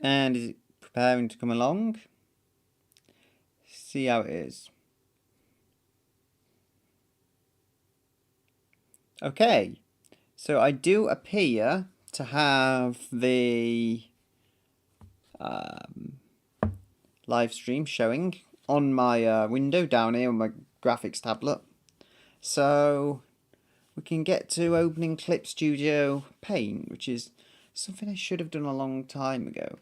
And is it preparing to come along? See how it is. Okay, so I do appear to have the live stream showing on my window down here on my graphics tablet. So we can get to opening Clip Studio Paint, which is something I should have done a long time ago.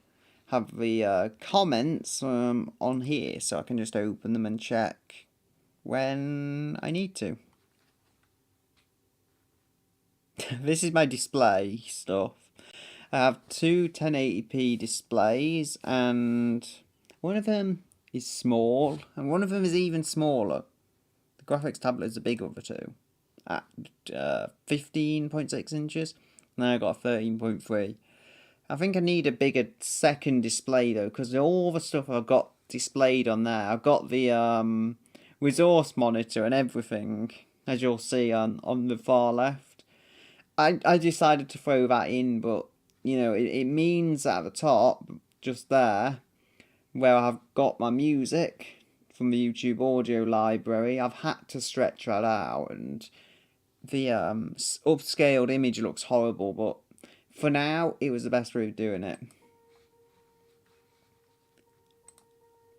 Have the comments on here so I can just open them and check when I need to. This is my display stuff. I have two 1080p displays, and one of them is small, and one of them is even smaller. The graphics tablet is the bigger of the two, at 15.6 inches. Now I've got a 13.3. I think I need a bigger second display though, because all the stuff I've got displayed on there, I've got the resource monitor and everything, as you'll see on the far left. I decided to throw that in, but you know, it means at the top, just there, where I've got my music from the YouTube audio library, I've had to stretch that out, and the upscaled image looks horrible, but for now, it was the best way of doing it.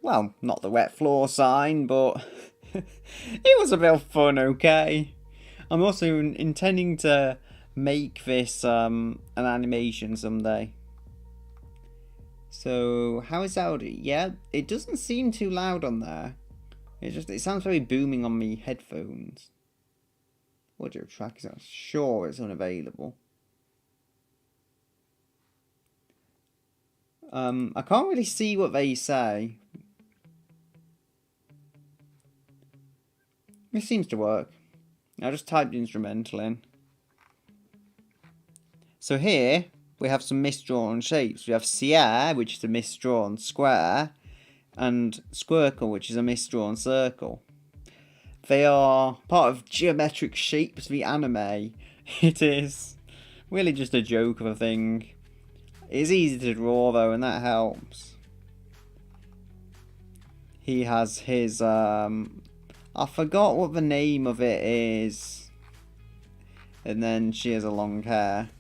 Well, not the wet floor sign, but it was a bit of fun, okay? I'm also intending to make this an animation someday. So, how is audio? Yeah, it doesn't seem too loud on there. It sounds very booming on me headphones. Audio track is not sure it's unavailable. I can't really see what they say. It seems to work. I just typed instrumental in. So here we have some misdrawn shapes. We have Sierre, which is a misdrawn square, and Squircle, which is a misdrawn circle. They are part of Geometric Shapes, the anime. It is really just a joke of a thing. It's easy to draw though, and that helps. He has his I forgot what the name of it is. And then she has a long hair.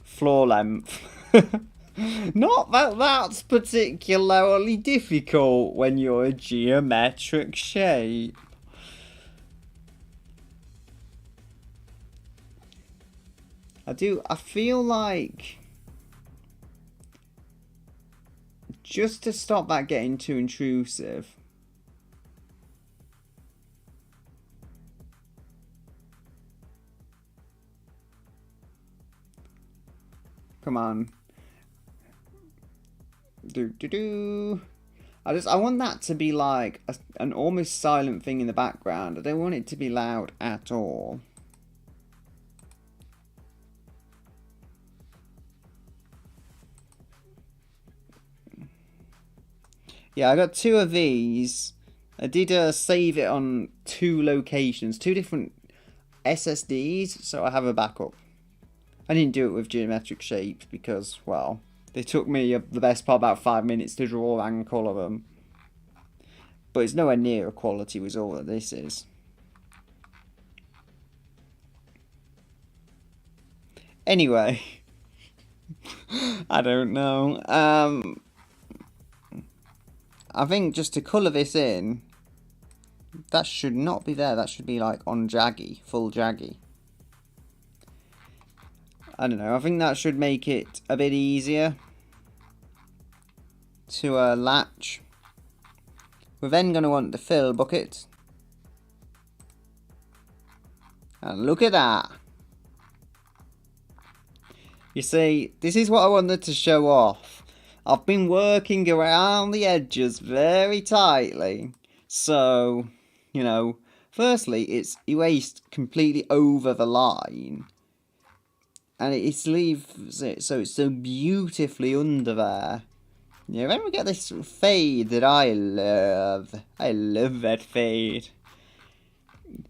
Floor length. Not that that's particularly difficult when you're a geometric shape. I feel like, just to stop that getting too intrusive, come on. I want that to be like an almost silent thing in the background. I don't want it to be loud at all. Yeah, I got two of these. I did save it on two locations, two different SSDs, so I have a backup. I didn't do it with geometric shapes because, well, they took me the best part about 5 minutes to draw and colour them. But it's nowhere near a quality result that this is. Anyway, I don't know. I think just to colour this in, that should not be there. That should be like on Jaggy, full Jaggy. I don't know. I think that should make it a bit easier to latch. We're then going to want the fill bucket. And look at that. You see, this is what I wanted to show off. I've been working around the edges very tightly. So, you know, firstly, it's erased completely over the line. And it leaves it so it's so beautifully under there. Yeah, then we get this fade that I love. I love that fade.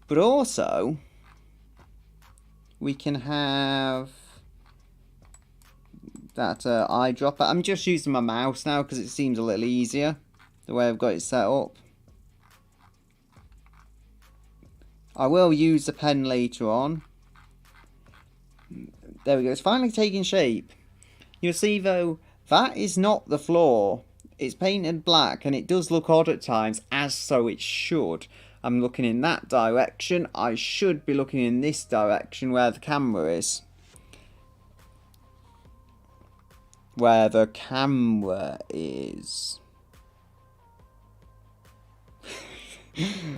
But also, we can have that eyedropper. I'm just using my mouse now because it seems a little easier the way I've got it set up. I will use the pen later on. There we go, it's finally taking shape. You'll see though, that is not the floor. It's painted black and it does look odd at times, as so it should. I'm looking in that direction. I should be looking in this direction where the camera is. Where the camera is.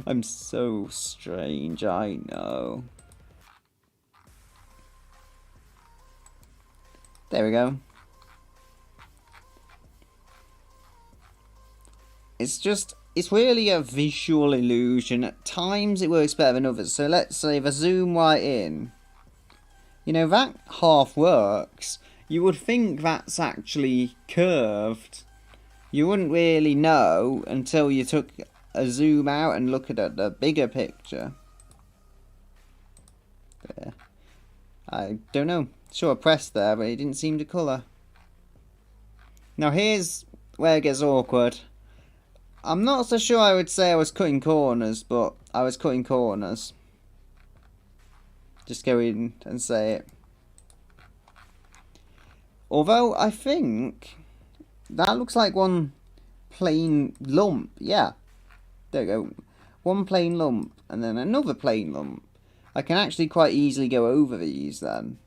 I'm so strange, I know. There we go. It's really a visual illusion. At times it works better than others. So let's say if I zoom right in, you know, that half works. You would think that's actually curved. You wouldn't really know until you took a zoom out and look at the bigger picture. There. I don't know. Sure, I pressed there, but it didn't seem to colour. Now here's where it gets awkward. I'm not so sure I would say I was cutting corners, but I was cutting corners. Just go in and say it. Although I think that looks like one plain lump. Yeah, there we go. One plain lump and then another plain lump. I can actually quite easily go over these then.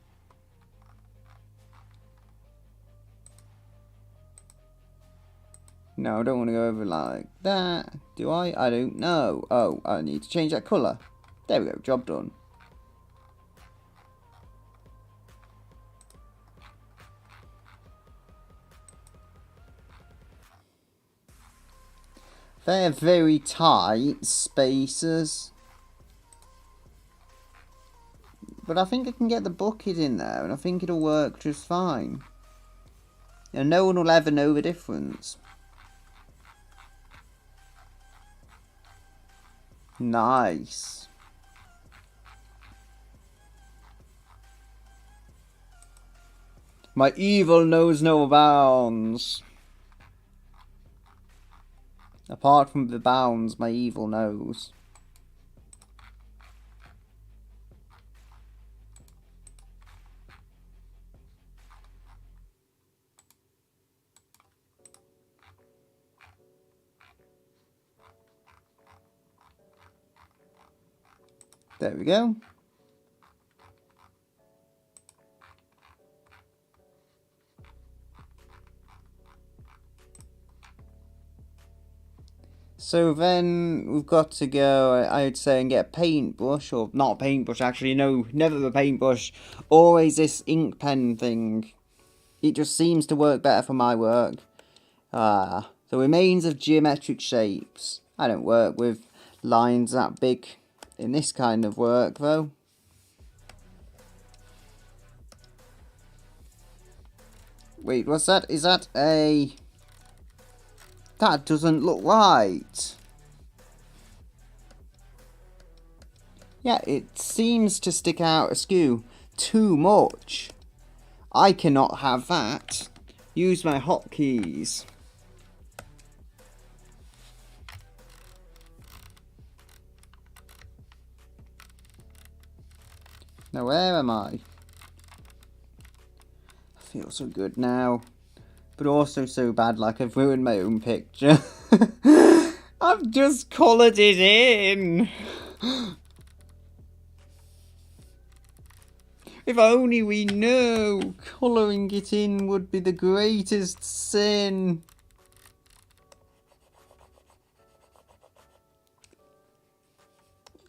No, I don't want to go over like that. Do I? I don't know. Oh, I need to change that colour. There we go, job done. They're very tight spaces. But I think I can get the bucket in there and I think it'll work just fine. And no one will ever know the difference. Nice. My evil knows no bounds. Apart from the bounds my evil knows. There we go. So then we've got to go, I would say, and get a paintbrush, or not a paintbrush actually, no, never a paintbrush, always this ink pen thing. It just seems to work better for my work. The remains of geometric shapes. I don't work with lines that big in this kind of work though. Wait, what's that? Is that a... That doesn't look right. Yeah, it seems to stick out askew too much. I cannot have that. Use my hotkeys. Now where am I? I feel so good now. But also so bad, like I've ruined my own picture. I've just coloured it in. If only we knew colouring it in would be the greatest sin.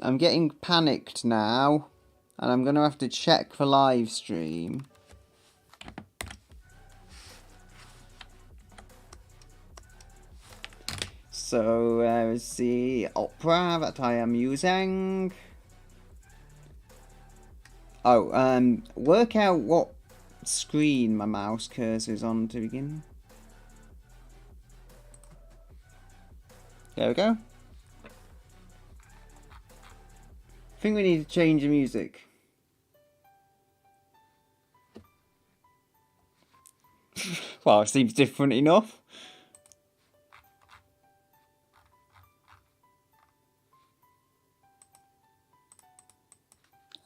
I'm getting panicked now. And I'm going to have to check for live stream. So, let's the Opera that I am using. Oh, work out what screen my mouse cursor is on to begin. There we go. I think we need to change the music. Well, it seems different enough.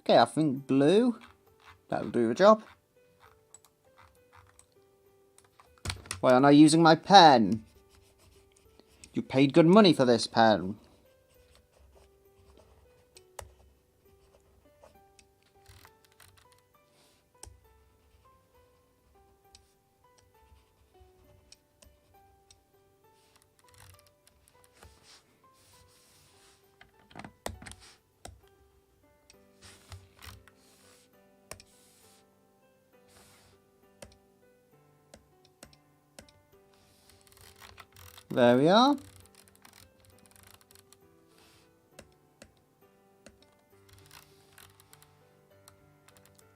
Okay, I think blue. That'll do the job. Why aren't I using my pen? You paid good money for this pen. There we are.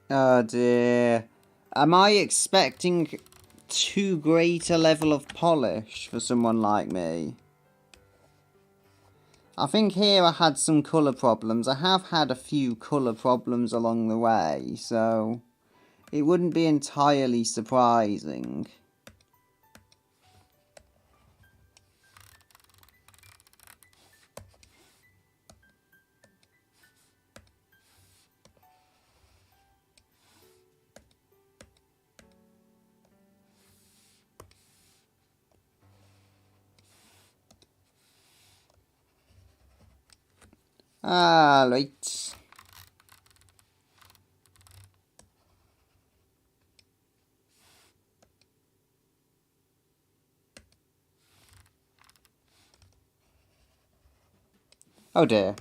Oh dear. Am I expecting too great a level of polish for someone like me? I think here I had some colour problems. I have had a few colour problems along the way, so it wouldn't be entirely surprising. Ah, right. Oh dear.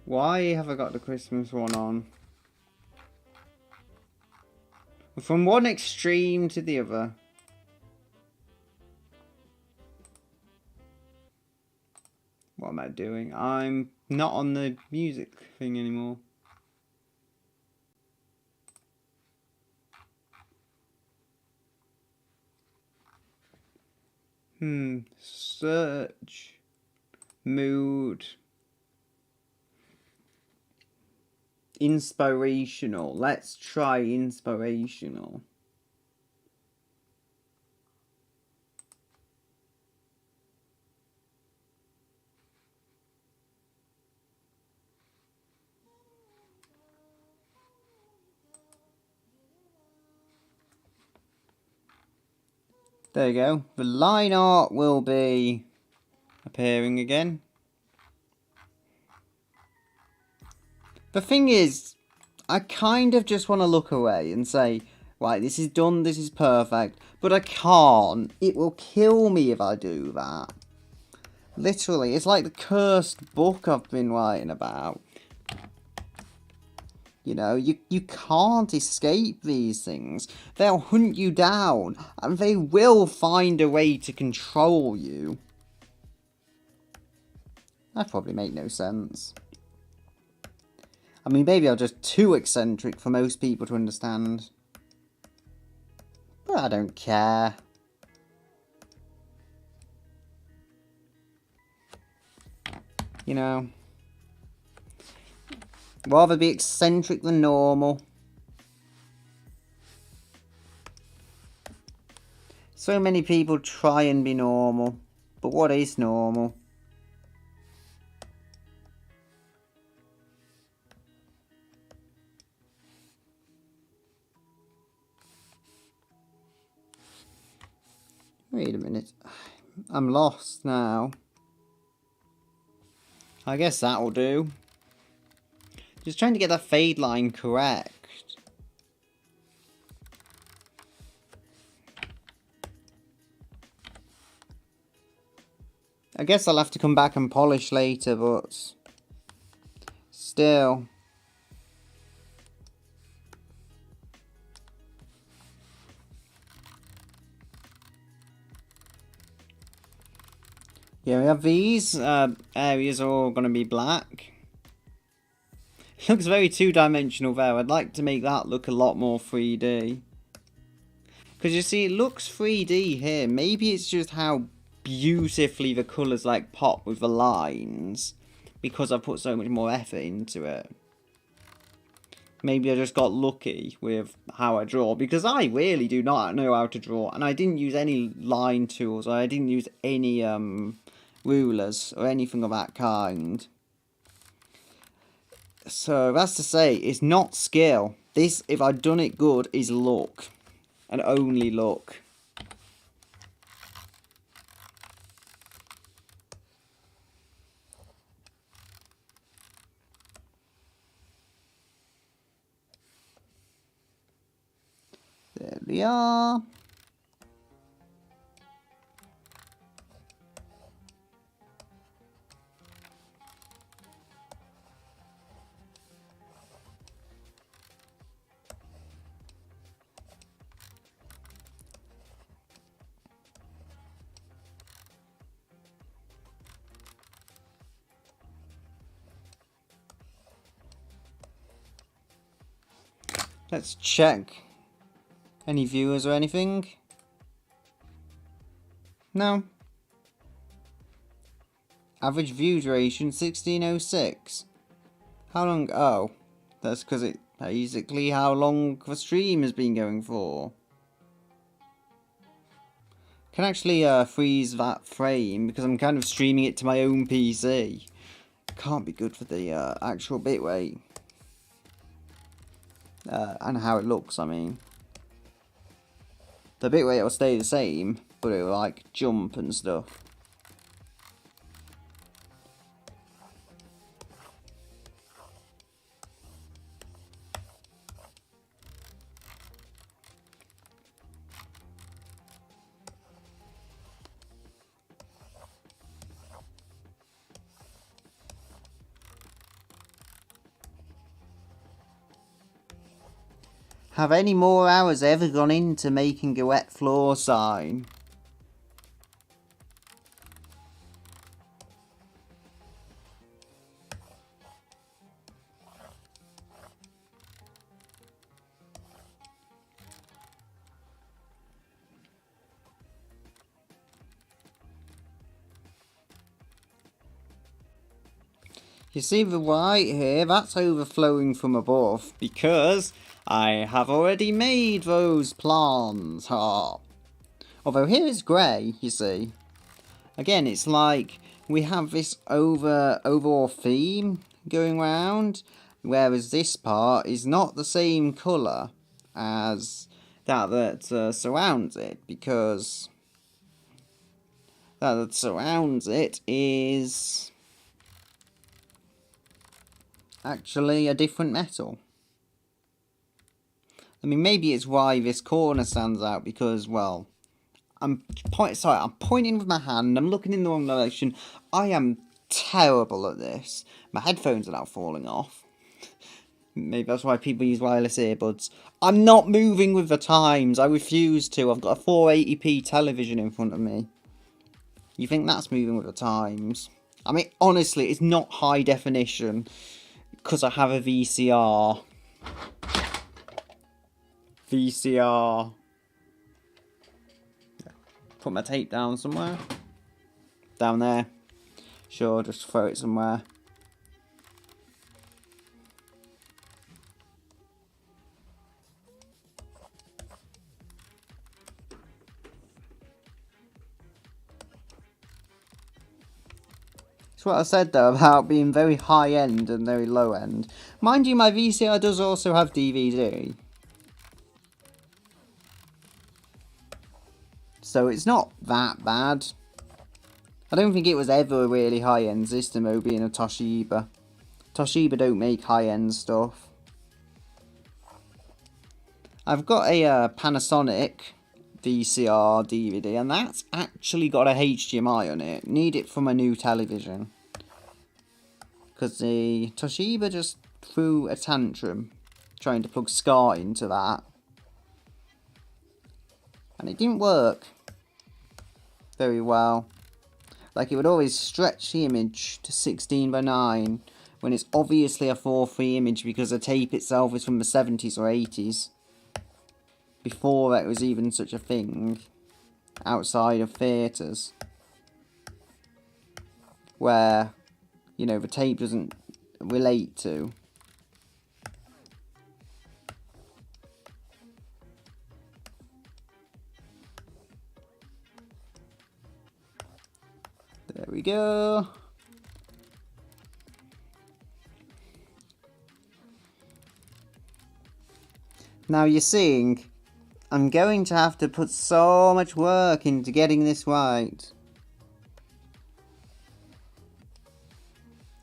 Why have I got the Christmas one on? From one extreme to the other. What am I doing? I'm not on the music thing anymore. Search. Mood. Inspirational. Let's try inspirational. There you go. The line art will be appearing again. The thing is, I kind of just want to look away and say, right, this is done, this is perfect. But I can't. It will kill me if I do that. Literally, it's like the cursed book I've been writing about. You know, you can't escape these things. They'll hunt you down, and they will find a way to control you. That probably make no sense. I mean, maybe I'm just too eccentric for most people to understand. But I don't care. You know, rather be eccentric than normal. So many people try and be normal, but what is normal? Wait a minute. I'm lost now. I guess that'll do. Just trying to get that fade line correct. I guess I'll have to come back and polish later, but still. Yeah, we have these areas are all going to be black. Looks very two-dimensional there. I'd like to make that look a lot more 3D. Because you see, it looks 3D here. Maybe it's just how beautifully the colours like pop with the lines because I put so much more effort into it. Maybe I just got lucky with how I draw, because I really do not know how to draw, and I didn't use any line tools, or I didn't use any rulers or anything of that kind. So that's to say, it's not skill. This, if I'd done it good, is luck, and only luck. There we are. Let's check. Any viewers or anything? No. Average view duration 1606. How long? Oh, that's because it basically how long the stream has been going for. Can actually freeze that frame because I'm kind of streaming it to my own PC. Can't be good for the actual bitrate. And how it looks, I mean. The bitrate will stay the same, but it will like jump and stuff. Have any more hours ever gone into making a wet floor sign? You see the white here? That's overflowing from above because I have already made those plans. Ha! Although here it's grey, you see. Again, it's like we have this overall theme going round, whereas this part is not the same colour as that surrounds it, because that surrounds it is actually a different metal. I mean, maybe it's why this corner stands out, because, well, I'm pointing with my hand, I'm looking in the wrong direction. I am terrible at this. My headphones are now falling off. Maybe that's why people use wireless earbuds. I'm not moving with the times. I refuse to. I've got a 480p television in front of me. You think that's moving with the times? I mean, honestly, it's not high definition because I have a VCR. VCR. Put my tape down somewhere. Down there. Sure, just throw it somewhere. It's what I said though about being very high end and very low end. Mind you, my VCR does also have DVD. So it's not that bad. I don't think it was ever a really high end system, though, being a Toshiba. Toshiba don't make high end stuff. I've got a Panasonic VCR DVD, and that's actually got a HDMI on it. Need it for my new television. Because the Toshiba just threw a tantrum trying to plug SCART into that. And it didn't work very well. Like, it would always stretch the image to 16:9 when it's obviously a 4:3 image because the tape itself is from the 70s or 80s. Before that was even such a thing outside of theatres. where, you know, the tape doesn't relate to. There we go. Now you're seeing, I'm going to have to put so much work into getting this right.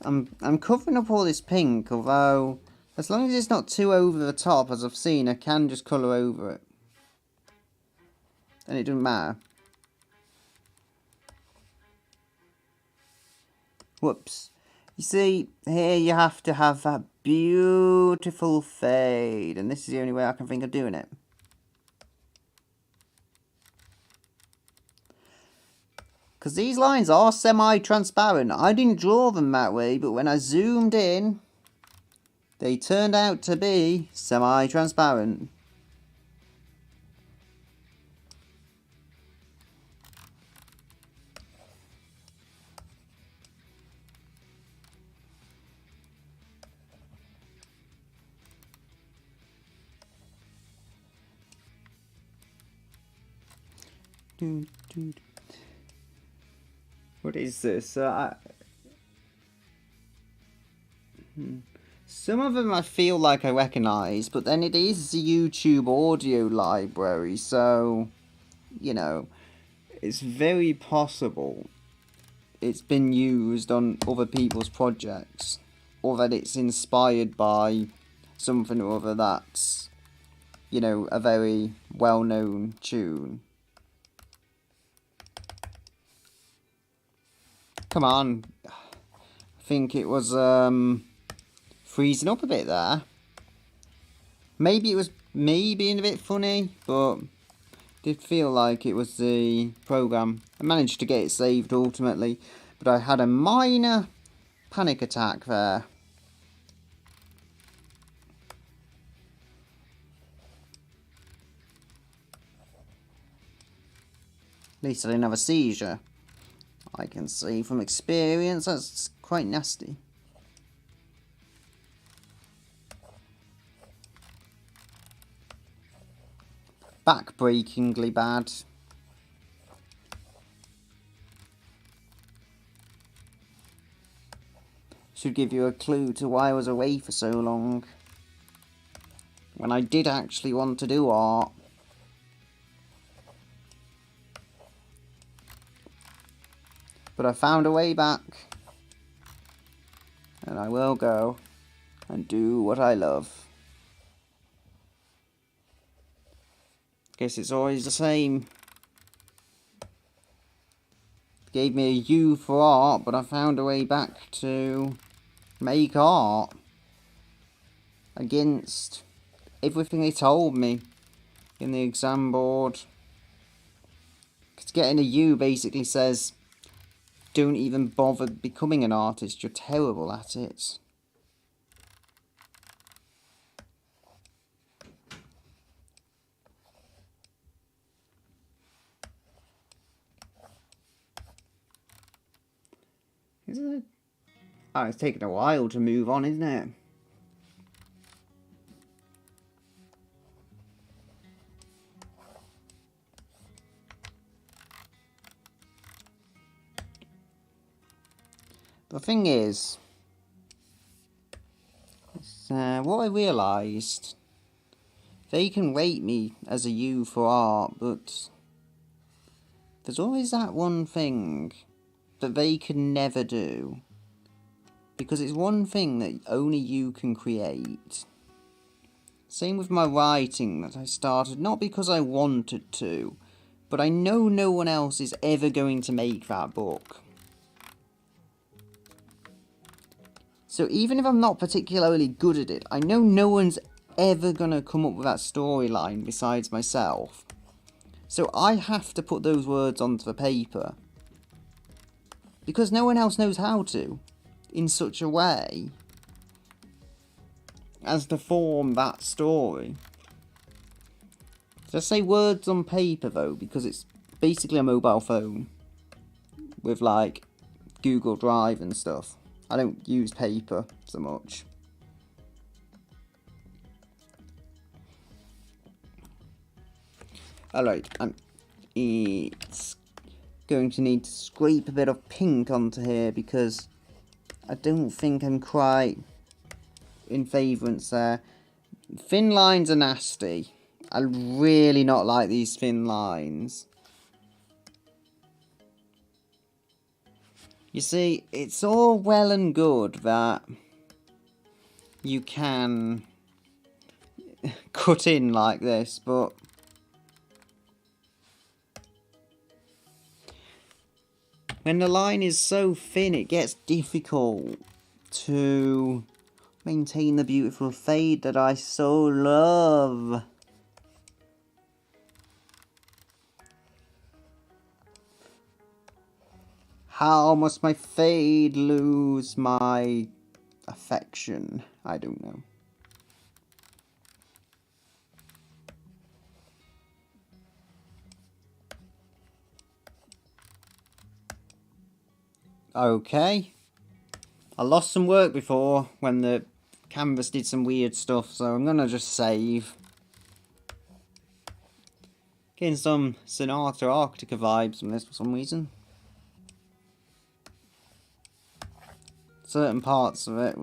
I'm covering up all this pink, although as long as it's not too over the top, as I've seen, I can just colour over it. And it doesn't matter. Whoops. You see, here you have to have that beautiful fade, and this is the only way I can think of doing it. Because these lines are semi-transparent. I didn't draw them that way, but when I zoomed in, they turned out to be semi-transparent. What is this? Some of them I feel like I recognise, but then it is the YouTube audio library, so, you know, it's very possible it's been used on other people's projects, or that it's inspired by something or other that's, you know, a very well-known tune. Come on. I think it was freezing up a bit there. Maybe it was me being a bit funny, but did feel like it was the program. I managed to get it saved ultimately, but I had a minor panic attack there. At least I didn't have a seizure. I can see from experience that's quite nasty. Backbreakingly bad. Should give you a clue to why I was away for so long, when I did actually want to do art. But I found a way back, and I will go and do what I love. Guess it's always the same. Gave me a U for art, but I found a way back to make art against everything they told me in the exam board. Because getting a U basically says, don't even bother becoming an artist, you're terrible at it. Is it? Oh, it's taken a while to move on, isn't it? The thing is, what I realised, they can rate me as a U for art, but there's always that one thing that they can never do. Because it's one thing that only you can create. Same with my writing that I started, not because I wanted to, but I know no one else is ever going to make that book. So even if I'm not particularly good at it, I know no one's ever gonna come up with that storyline besides myself. So I have to put those words onto the paper. Because no one else knows how to, in such a way as to form that story. So I say words on paper though, because it's basically a mobile phone with like Google Drive and stuff. I don't use paper so much. Alright, it's going to need to scrape a bit of pink onto here because I don't think I'm quite in favourance there. Thin lines are nasty. I really not like these thin lines. You see, it's all well and good that you can cut in like this, but when the line is so thin, it gets difficult to maintain the beautiful fade that I so love. How must my fade lose my affection? I don't know. Okay. I lost some work before when the canvas did some weird stuff, so I'm gonna just save. Getting some Sonata Arctica vibes from this for some reason. Certain parts of it.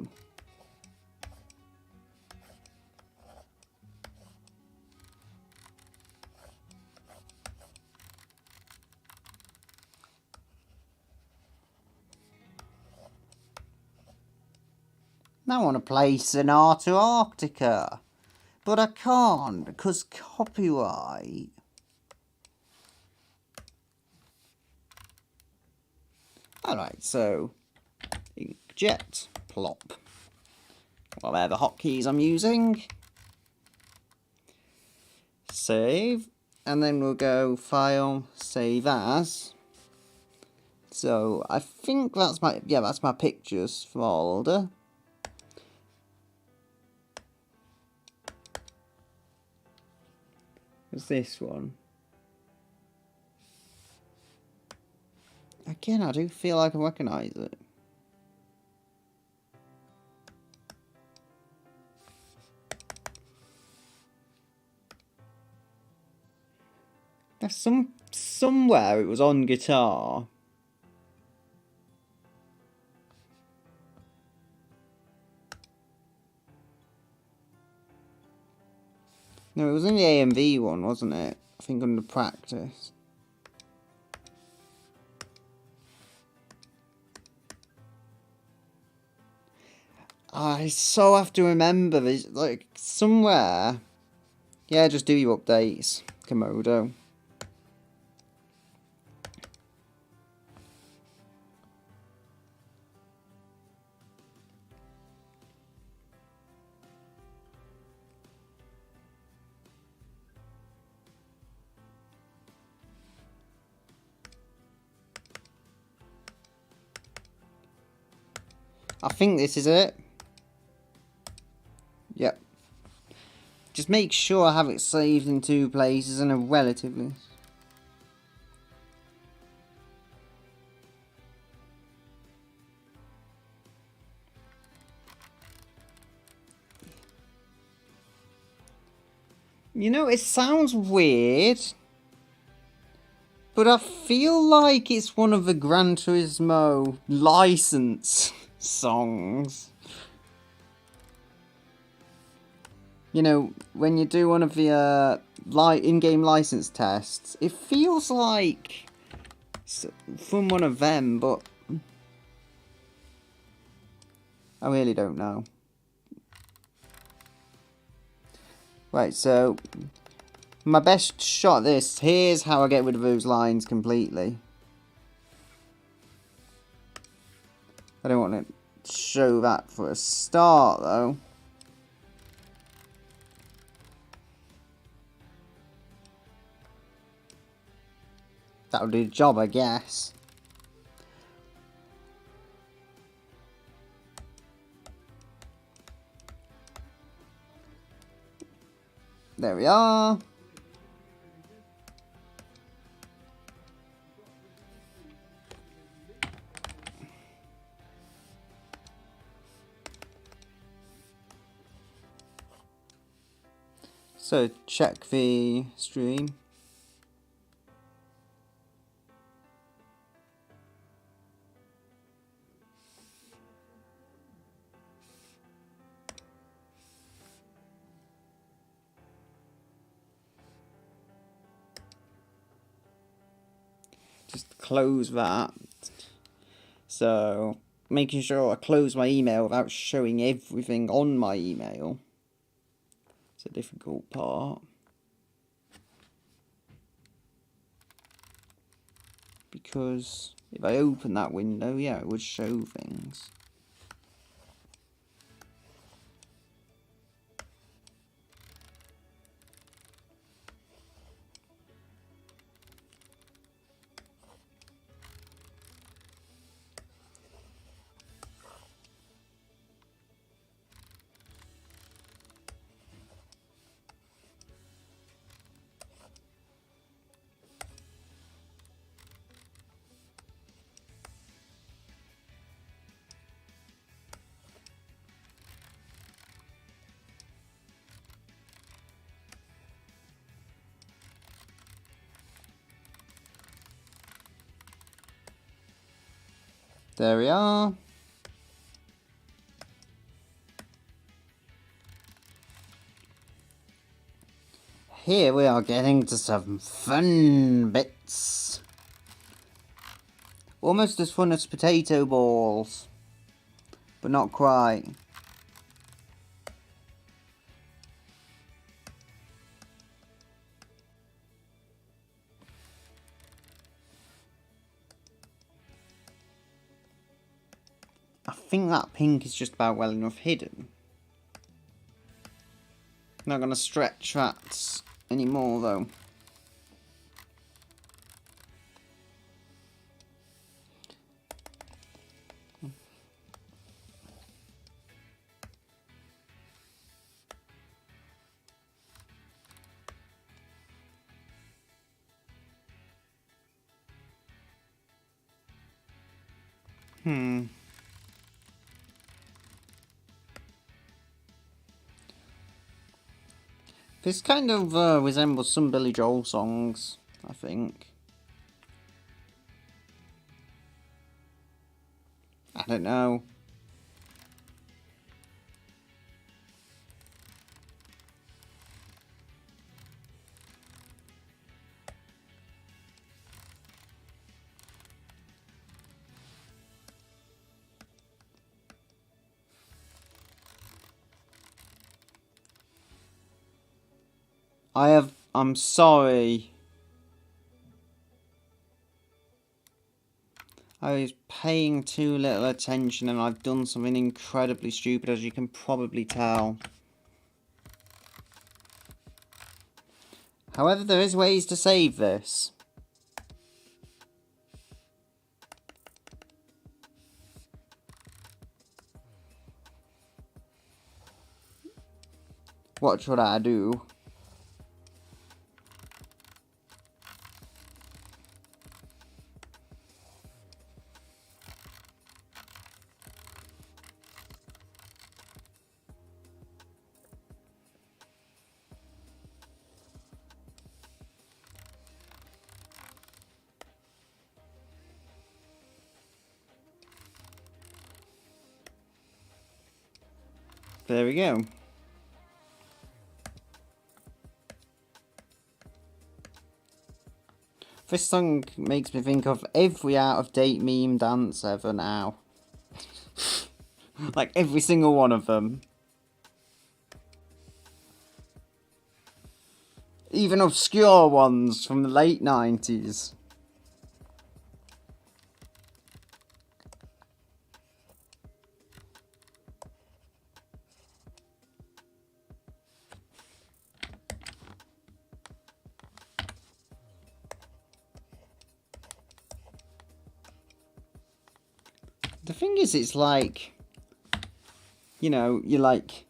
I want to play Sonata Arctica, but I can't because copyright. Alright, so inkjet, plop. Well, they're the hotkeys I'm using. Save, and then we'll go File, Save As. So I think that's my pictures folder. What's this one? Again, I do feel like I recognise it. There's somewhere it was on guitar. No, it was in the AMV one, wasn't it? I think under practice. I so have to remember this, like, somewhere. Yeah, just do your updates, Komodo. I think this is it. Yep. Just make sure I have it saved in 2 places and a relative list. You know, it sounds weird, but I feel like it's one of the Gran Turismo license songs. You know, when you do one of the in-game license tests, it feels like from one of them, but I really don't know. Right, so my best shot at this, here's how I get rid of those lines completely. I don't want to show that for a start, though. That'll do the job, I guess. There we are. So check the stream. Just close that. So making sure I close my email without showing everything on my email. It's a difficult part. Because if I open that window, yeah, it would show things. There we are. Here we are getting to some fun bits. Almost as fun as potato balls, but not quite. I think that pink is just about well enough hidden. Not gonna stretch that anymore though. This kind of resembles some Billy Joel songs, I think. I don't know. I'm sorry. I was paying too little attention and I've done something incredibly stupid, as you can probably tell. However, there is ways to save this. What should I do? There we go. This song makes me think of every out-of-date meme dance ever now. Like every single one of them. Even obscure ones from the late 90s. The thing is, it's like, you know, you like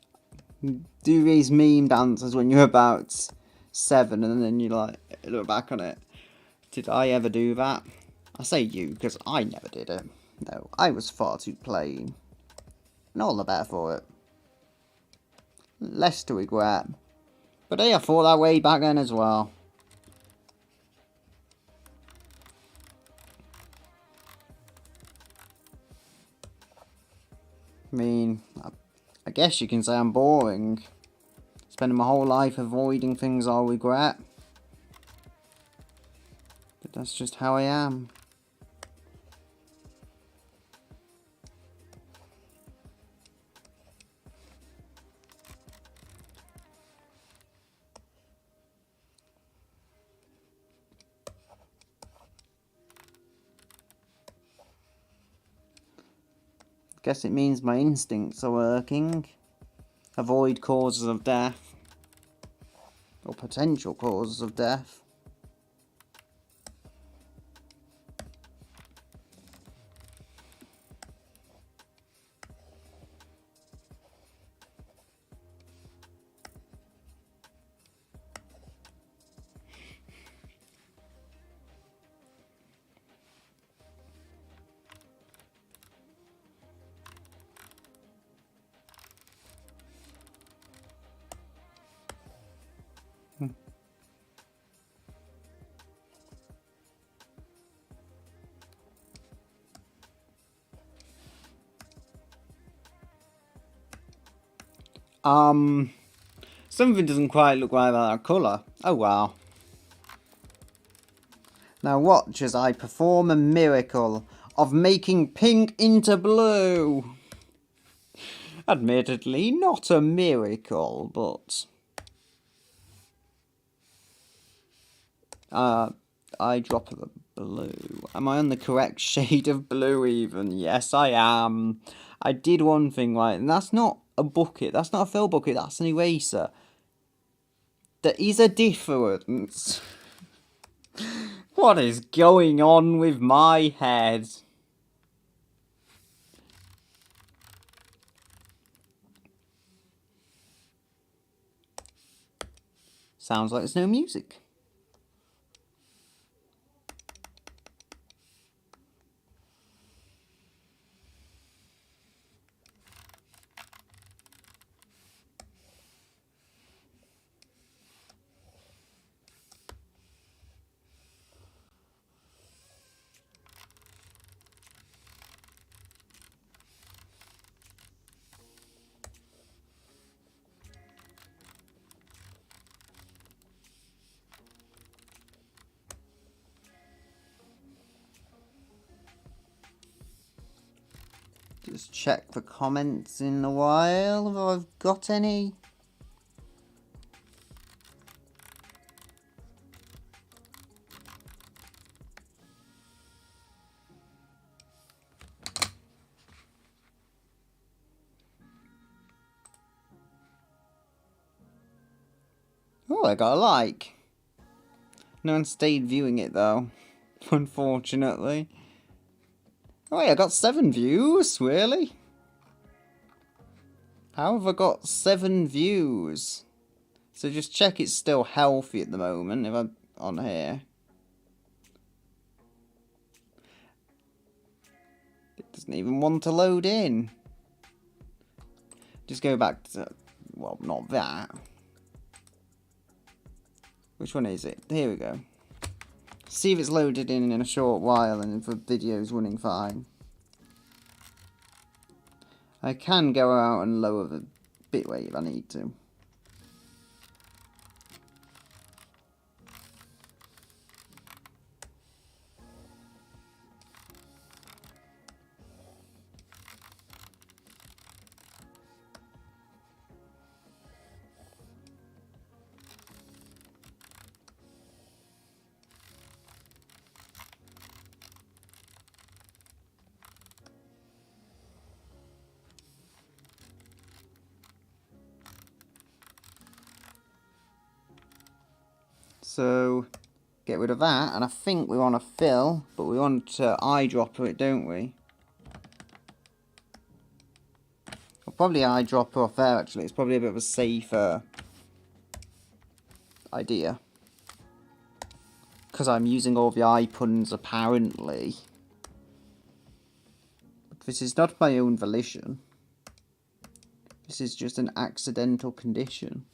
do these meme dances when you're about 7 and then you like look back on it. Did I ever do that? I say you because I never did it. No, I was far too plain. And all the better for it. Less to regret. But hey, I thought that way back then as well. I mean, I guess you can say I'm boring. Spending my whole life avoiding things I'll regret. But that's just how I am. Guess it means my instincts are working. Avoid causes of death. Or potential causes of death. Something doesn't quite look right about that colour. Oh well. Now watch as I perform a miracle of making pink into blue. Admittedly, not a miracle, but... eyedropper of blue. Am I on the correct shade of blue even? Yes, I am. I did one thing right, and that's not a bucket. That's not a fill bucket, that's an eraser. There is a difference. What is going on with my head? Sounds like there's no music. Just check the comments in a while if I've got any. Oh, I got a like. No one stayed viewing it though, unfortunately. Oh, wait, I got 7 views, really? How have I got 7 views? So just check it's still healthy at the moment if I'm on here. It doesn't even want to load in. Just go back to, well, not that. Which one is it? Here we go. See if it's loaded in a short while and if the video's running fine. I can go out and lower the bitrate if I need to. So, get rid of that, and I think we want to fill, but we want to eyedropper it, don't we? I'll probably eyedropper off there, actually. It's probably a bit of a safer idea. Because I'm using all the eye puns, apparently. But this is not my own volition. This is just an accidental condition.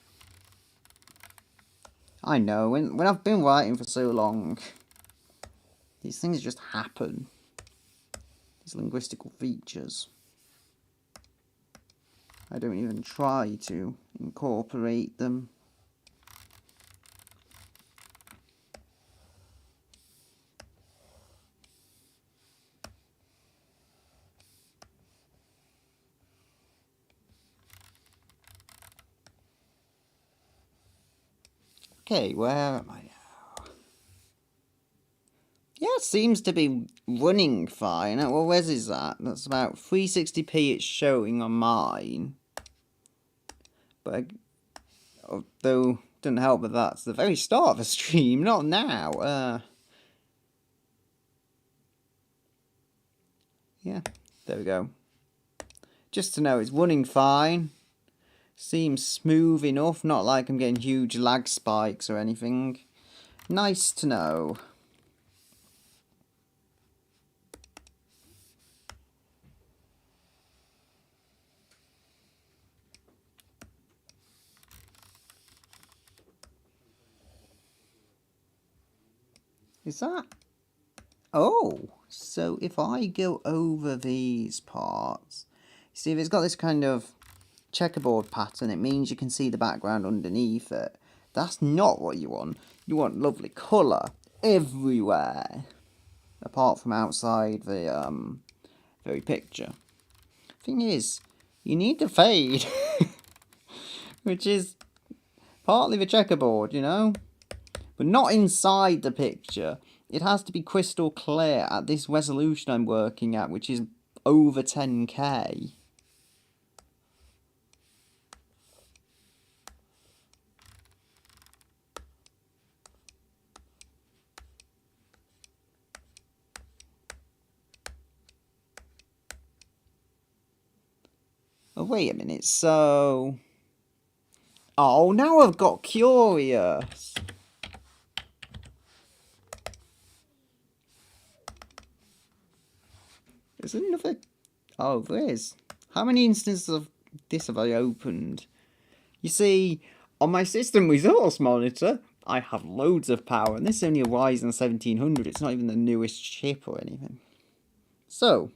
I know, when I've been writing for so long, these things just happen. These linguistical features. I don't even try to incorporate them. Okay, where am I now? Yeah, it seems to be running fine. Well, where's is that? That's about 360p it's showing on mine. But, although, doesn't help that that's the very start of the stream, not now. Yeah, there we go. Just to know it's running fine. Seems smooth enough, not like I'm getting huge lag spikes or anything. Nice to know. Is that... Oh, so if I go over these parts, see if it's got this kind of checkerboard pattern, it means you can see the background underneath it. That's not what you want. You want lovely colour everywhere, apart from outside the very picture. Thing is, you need the fade, which is partly the checkerboard, you know, but not inside the picture. It has to be crystal clear at this resolution I'm working at, which is over 10K. Oh, wait a minute, so... Oh, now I've got curious. There's another... Oh, there is. How many instances of this have I opened? You see, on my system resource monitor, I have loads of power, and this is only a Ryzen 1700. It's not even the newest chip or anything. So,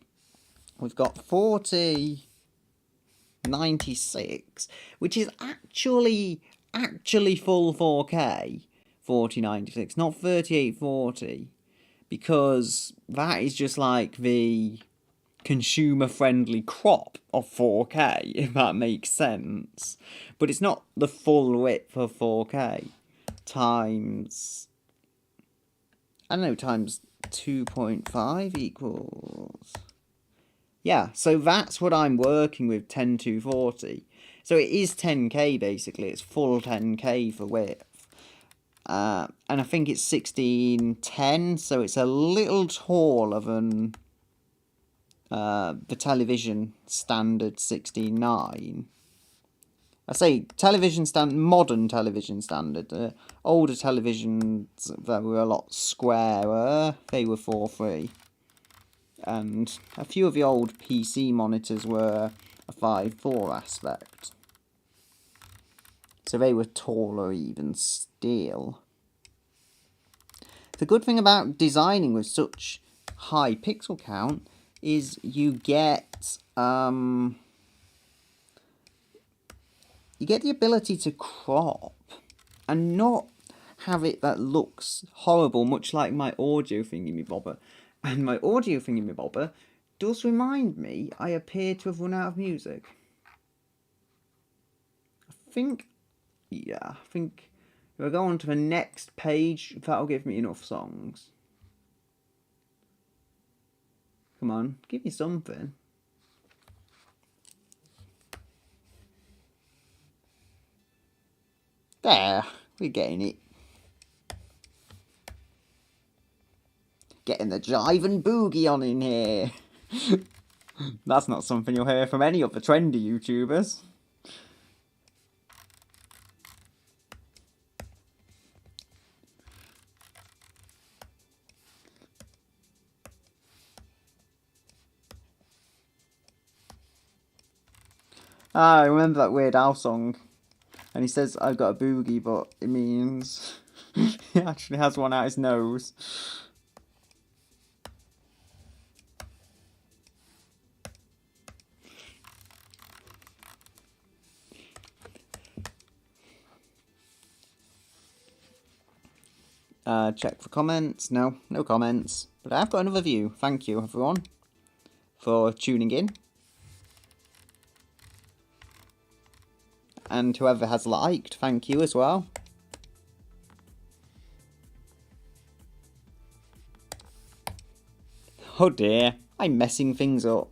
we've got 4096, which is actually full 4K 4096, not 3840, because that is just like the consumer-friendly crop of 4K, if that makes sense. But it's not the full width of 4K times, I don't know, times 2.5 equals... Yeah, so that's what I'm working with, 10240. So it is 10K basically, it's full 10K for width. And I think it's 1610, so it's a little taller than the television standard 16:9. I say television standard, modern television standard. Older televisions that were a lot squarer, they were 4:3. And a few of the old PC monitors were a 5:4 aspect. So they were taller even still. The good thing about designing with such high pixel count is you get the ability to crop and not have it that looks horrible, much like my audio thingy-me-bobber. And my audio thingy-me-bobber does remind me I appear to have run out of music. I think if I go on to the next page, that'll give me enough songs. Come on, give me something. There, we're getting it. Getting the jive and boogie on in here. That's not something you'll hear from any of the trendy YouTubers. I remember that Weird Al song. And he says, I've got a boogie, but it means he actually has one out his nose. Check for comments. No comments. But I've got another view. Thank you, everyone, for tuning in. And whoever has liked, thank you as well. Oh dear, I'm messing things up.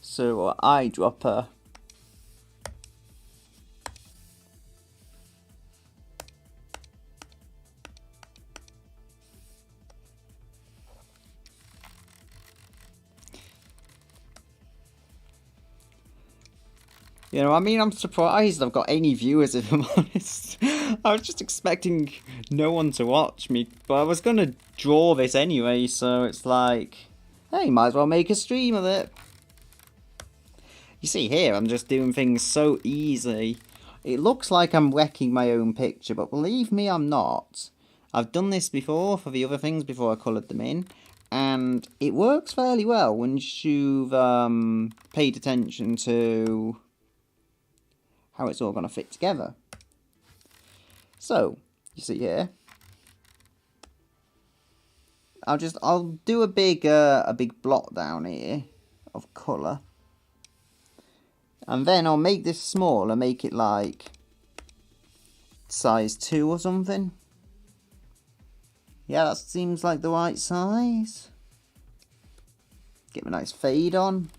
So, eyedropper. You know, I mean, I'm surprised I've got any viewers, if I'm honest. I was just expecting no one to watch me, but I was going to draw this anyway, so it's like, hey, might as well make a stream of it. You see here, I'm just doing things so easy. It looks like I'm wrecking my own picture, but believe me, I'm not. I've done this before for the other things before I coloured them in, and it works fairly well once you've paid attention to how it's all going to fit together. So, you see here, I'll do a big blot down here of colour. And then I'll make this smaller, make it like size 2 or something. Yeah, that seems like the right size. Get my nice fade on.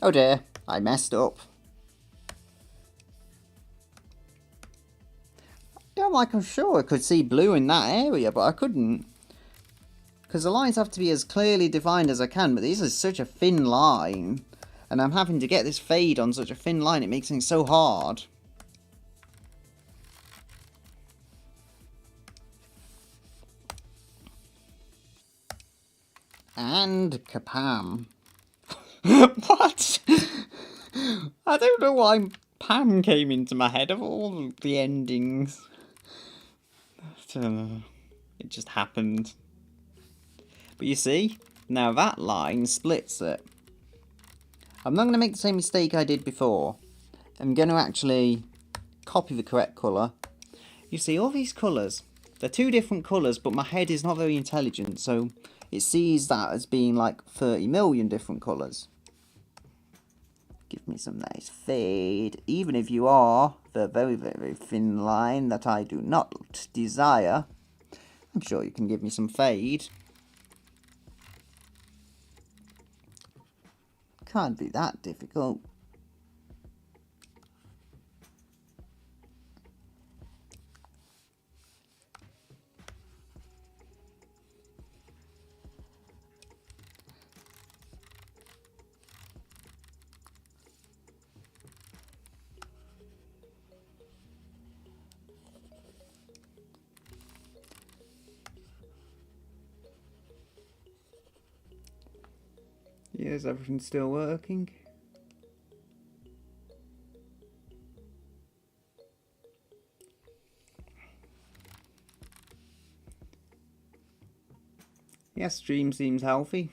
Oh dear, I messed up. Yeah, like I'm sure I could see blue in that area, but I couldn't. Because the lines have to be as clearly defined as I can, but this is such a thin line. And I'm having to get this fade on such a thin line, it makes things so hard. And kapam. What? I don't know why Pam came into my head of all the endings. It just happened. But you see, now that line splits it. I'm not going to make the same mistake I did before. I'm going to actually copy the correct colour. You see, all these colours, they're two different colours, but my head is not very intelligent, so it sees that as being like 30 million different colours. Give me some nice fade, even if you are the very, very thin line that I do not desire. I'm sure you can give me some fade. Can't be that difficult. Is everything still working? Yes, stream seems healthy.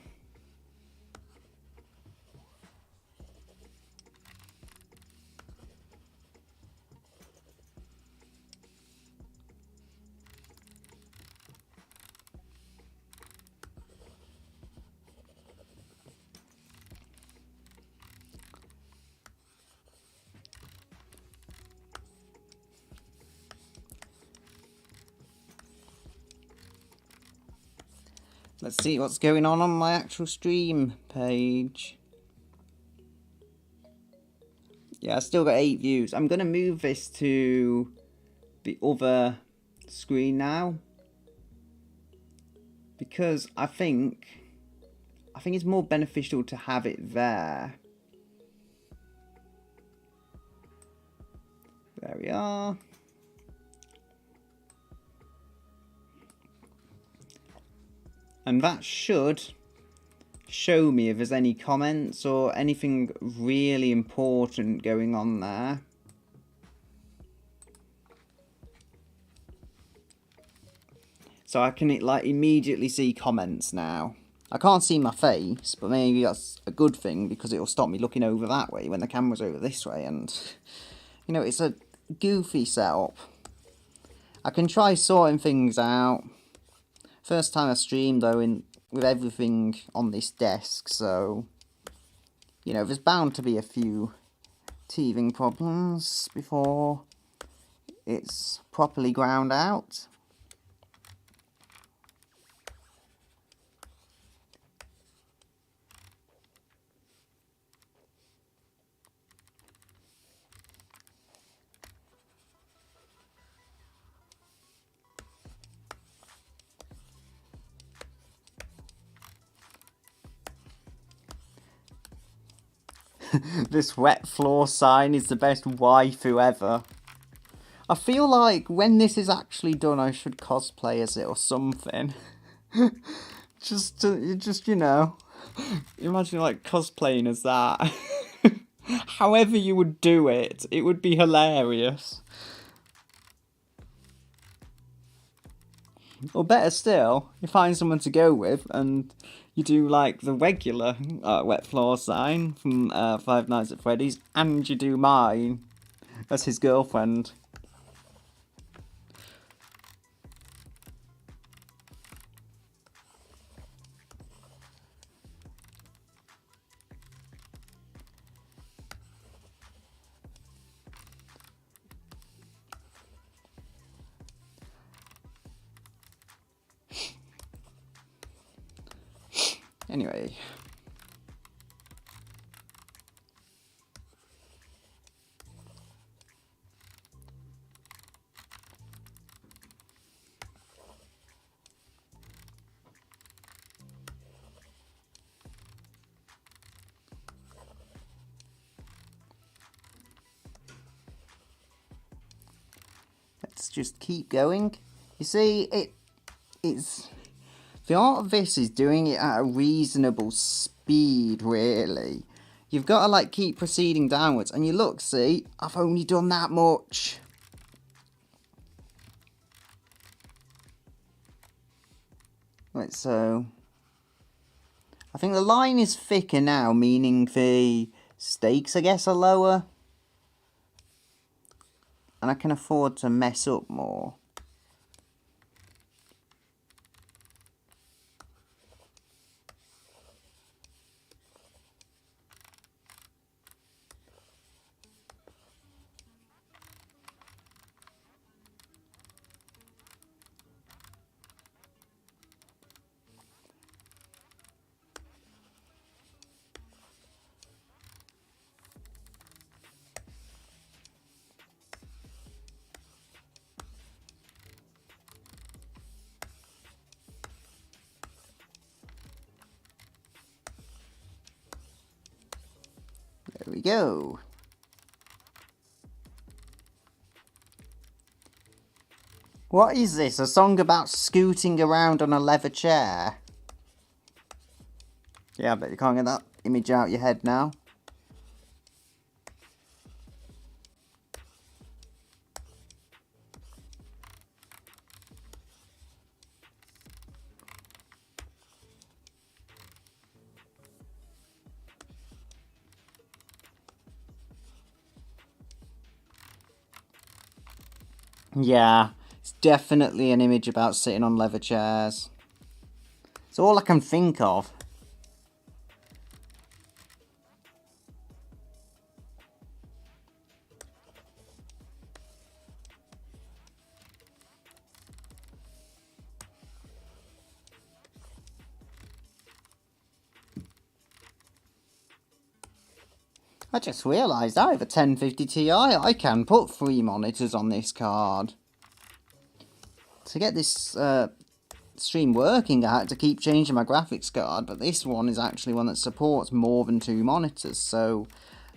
Let's see what's going on my actual stream page. Yeah, I still got 8 views. I'm going to move this to the other screen now, because I think it's more beneficial to have it there. There we are. And that should show me if there's any comments or anything really important going on there. So I can like immediately see comments now. I can't see my face, but maybe that's a good thing because it'll stop me looking over that way when the camera's over this way, and you know, it's a goofy setup. I can try sorting things out. First time I streamed though with everything on this desk, so you know, there's bound to be a few teething problems before it's properly ground out. This wet floor sign is the best waifu ever. I feel like when this is actually done, I should cosplay as it or something. just you know, imagine like cosplaying as that. However you would do it, it would be hilarious. Or better still, you find someone to go with and you do like the regular wet floor sign from Five Nights at Freddy's, and you do mine as his girlfriend. Anyway. Let's just keep going. You see, it's... The art of this is doing it at a reasonable speed, really. You've got to like keep proceeding downwards, and you look, see, I've only done that much. Right, so I think the line is thicker now, meaning the stakes, I guess, are lower. And I can afford to mess up more. There we go. What is this? A song about scooting around on a leather chair? Yeah, I bet you can't get that image out your head now. Yeah, it's definitely an image about sitting on leather chairs. It's all I can think of. I just realised I have a 1050 Ti. I can put 3 monitors on this card. To get this stream working, I had to keep changing my graphics card, but this one is actually one that supports more than 2 monitors, so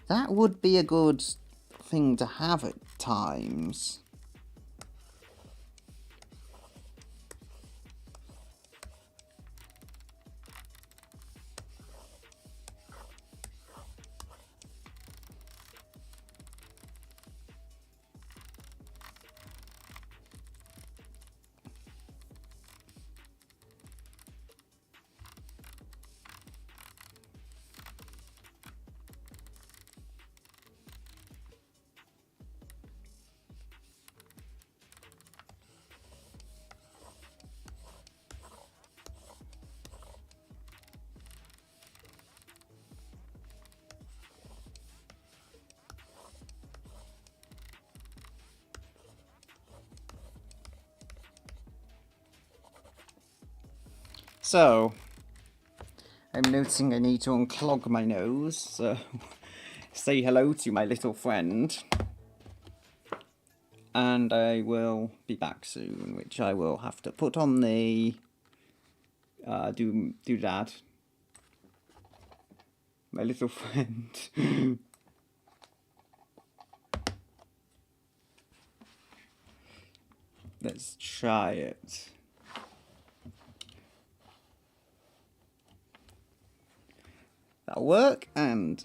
that would be a good thing to have at times. So, I'm noticing I need to unclog my nose, so say hello to my little friend. And I will be back soon, which I will have to put on the doodad. My little friend. Let's try it. That'll work, and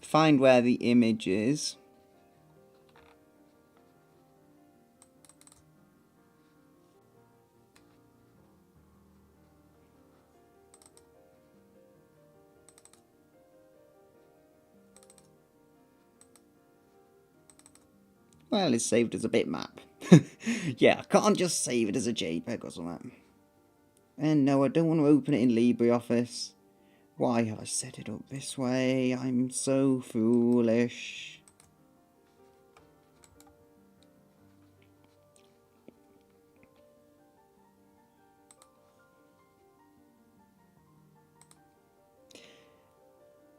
find where the image is. Well, it's saved as a bitmap. Yeah, I can't just save it as a JPEG or something. And no, I don't want to open it in LibreOffice. Why have I set it up this way? I'm so foolish.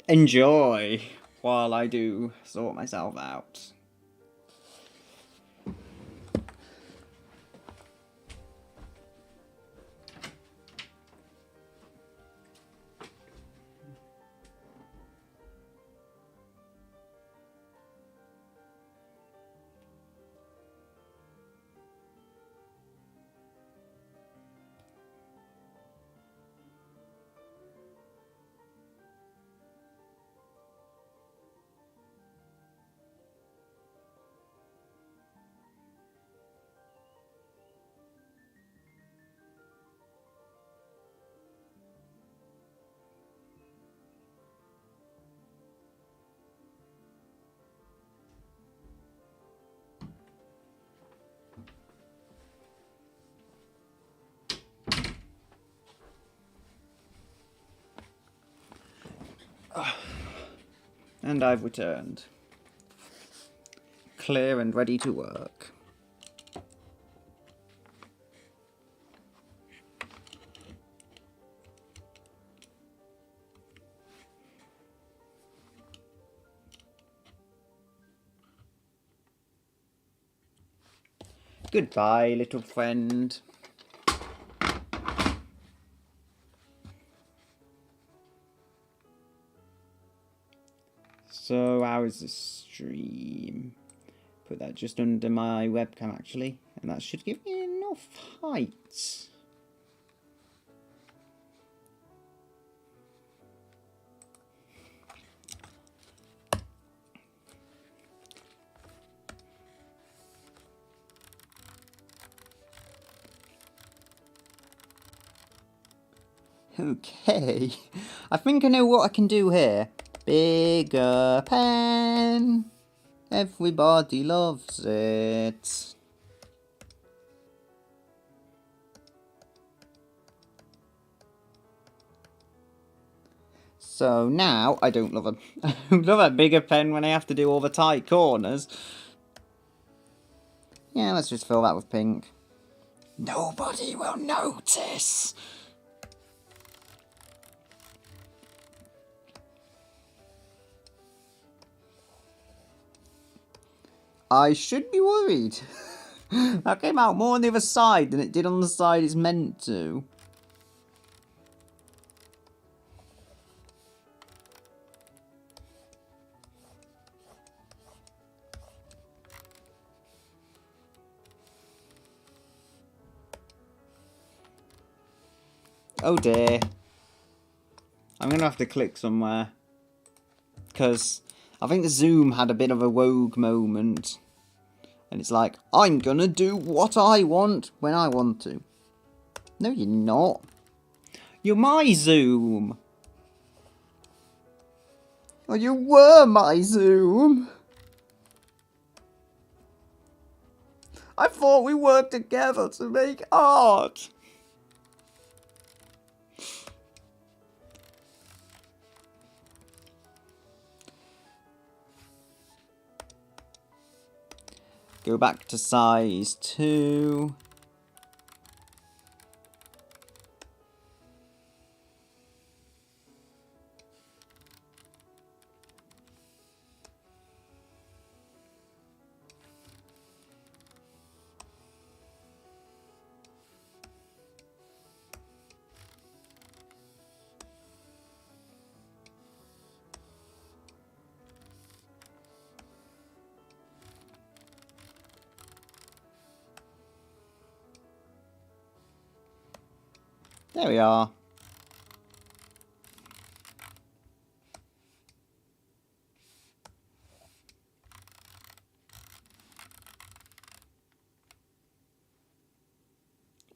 Enjoy while I do sort myself out. And I've returned. Clear and ready to work. Goodbye, little friend. So, how is this stream? Put that just under my webcam, actually, and that should give me enough height. Okay, I think I know what I can do here. Bigger pen. Everybody loves it. So now I don't love a bigger pen when I have to do all the tight corners. Yeah, let's just fill that with pink. Nobody will notice. I should be worried. That came out more on the other side than it did on the side it's meant to. Oh dear. I'm going to have to click somewhere. Because I think the Zoom had a bit of a rogue moment. And it's like, I'm going to do what I want when I want to. No, you're not. You're my Zoom. Oh, you were my Zoom. I thought we worked together to make art. Go back to size 2. There we are.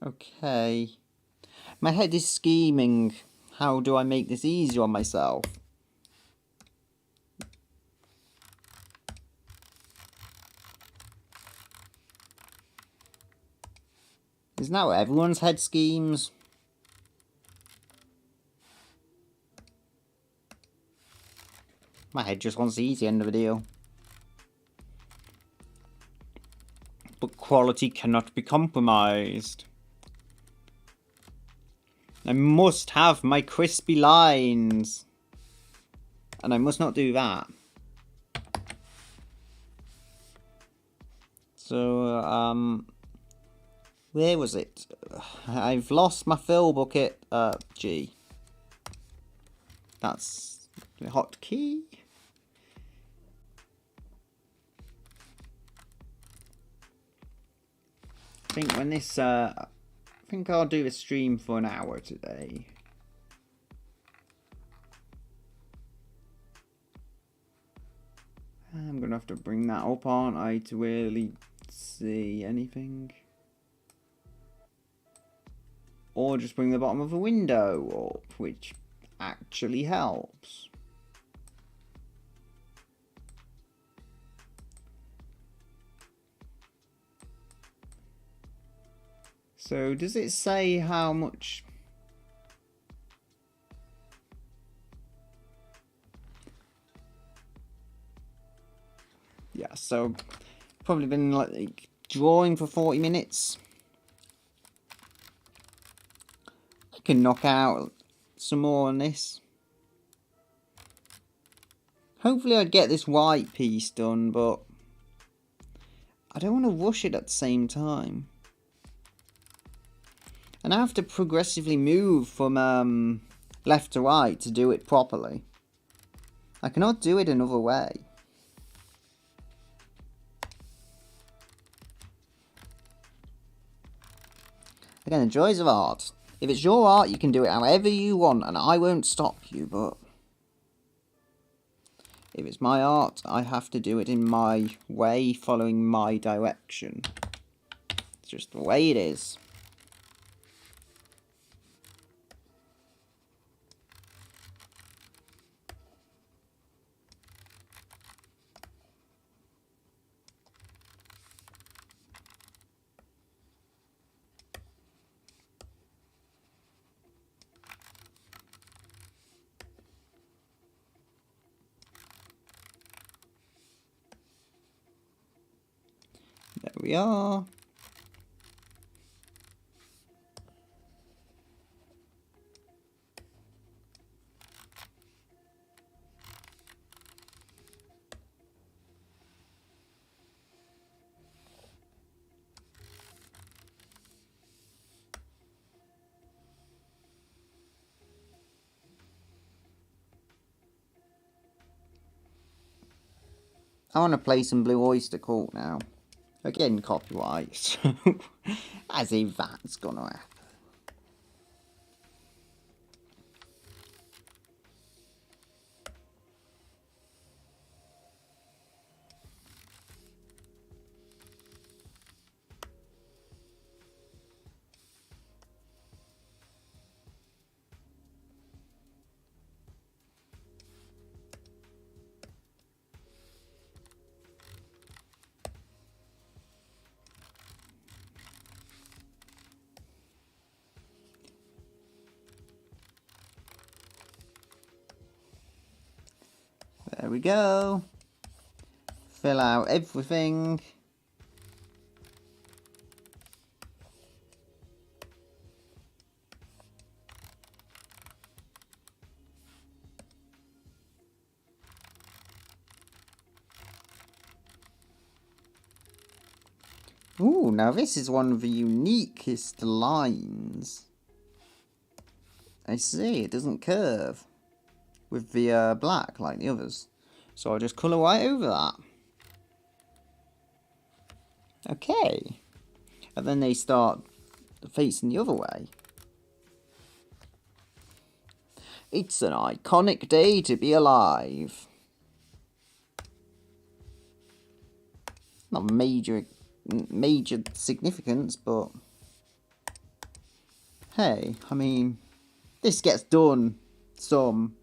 Okay. My head is scheming. How do I make this easier on myself? Isn't that what everyone's head schemes? My head just wants the easy end of the deal. But quality cannot be compromised. I must have my crispy lines. And I must not do that. So, where was it? I've lost my fill bucket. G. That's the hotkey. I think when this, I think I'll do the stream for an hour today. I'm gonna have to bring that up, aren't I, to really see anything? Or just bring the bottom of a window up, which actually helps. So, does it say how much? Yeah, so probably been like drawing for 40 minutes. I can knock out some more on this. Hopefully I'd get this white piece done, but I don't want to rush it at the same time. And I have to progressively move from left to right to do it properly. I cannot do it another way. Again, the joys of art. If it's your art, you can do it however you want, and I won't stop you, but if it's my art, I have to do it in my way, following my direction. It's just the way it is. There we are. I want to play some Blue Oyster Cult now. Again, copyright, so as if that's gonna happen. There we go. Fill out everything. Ooh, now this is one of the uniquest lines. I see, it doesn't curve with the black like the others. So I'll just colour right over that. Okay. And then they start facing the other way. It's an iconic day to be alive. Not major significance, but hey, I mean, this gets done some.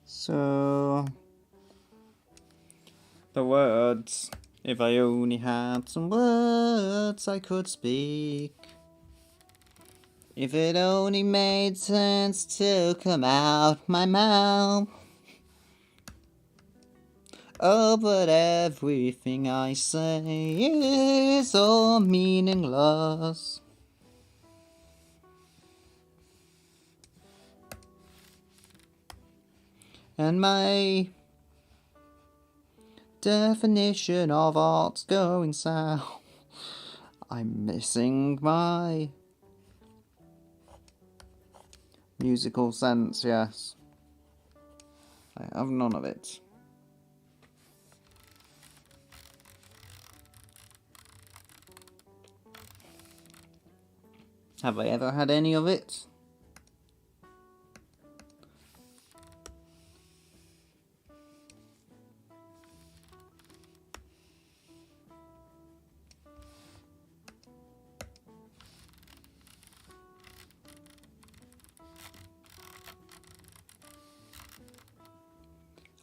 So, the words. If I only had some words I could speak. If it only made sense to come out my mouth. Oh, but everything I say is all meaningless. And my definition of art's going south. I'm missing my musical sense, yes. I have none of it. Have I ever had any of it?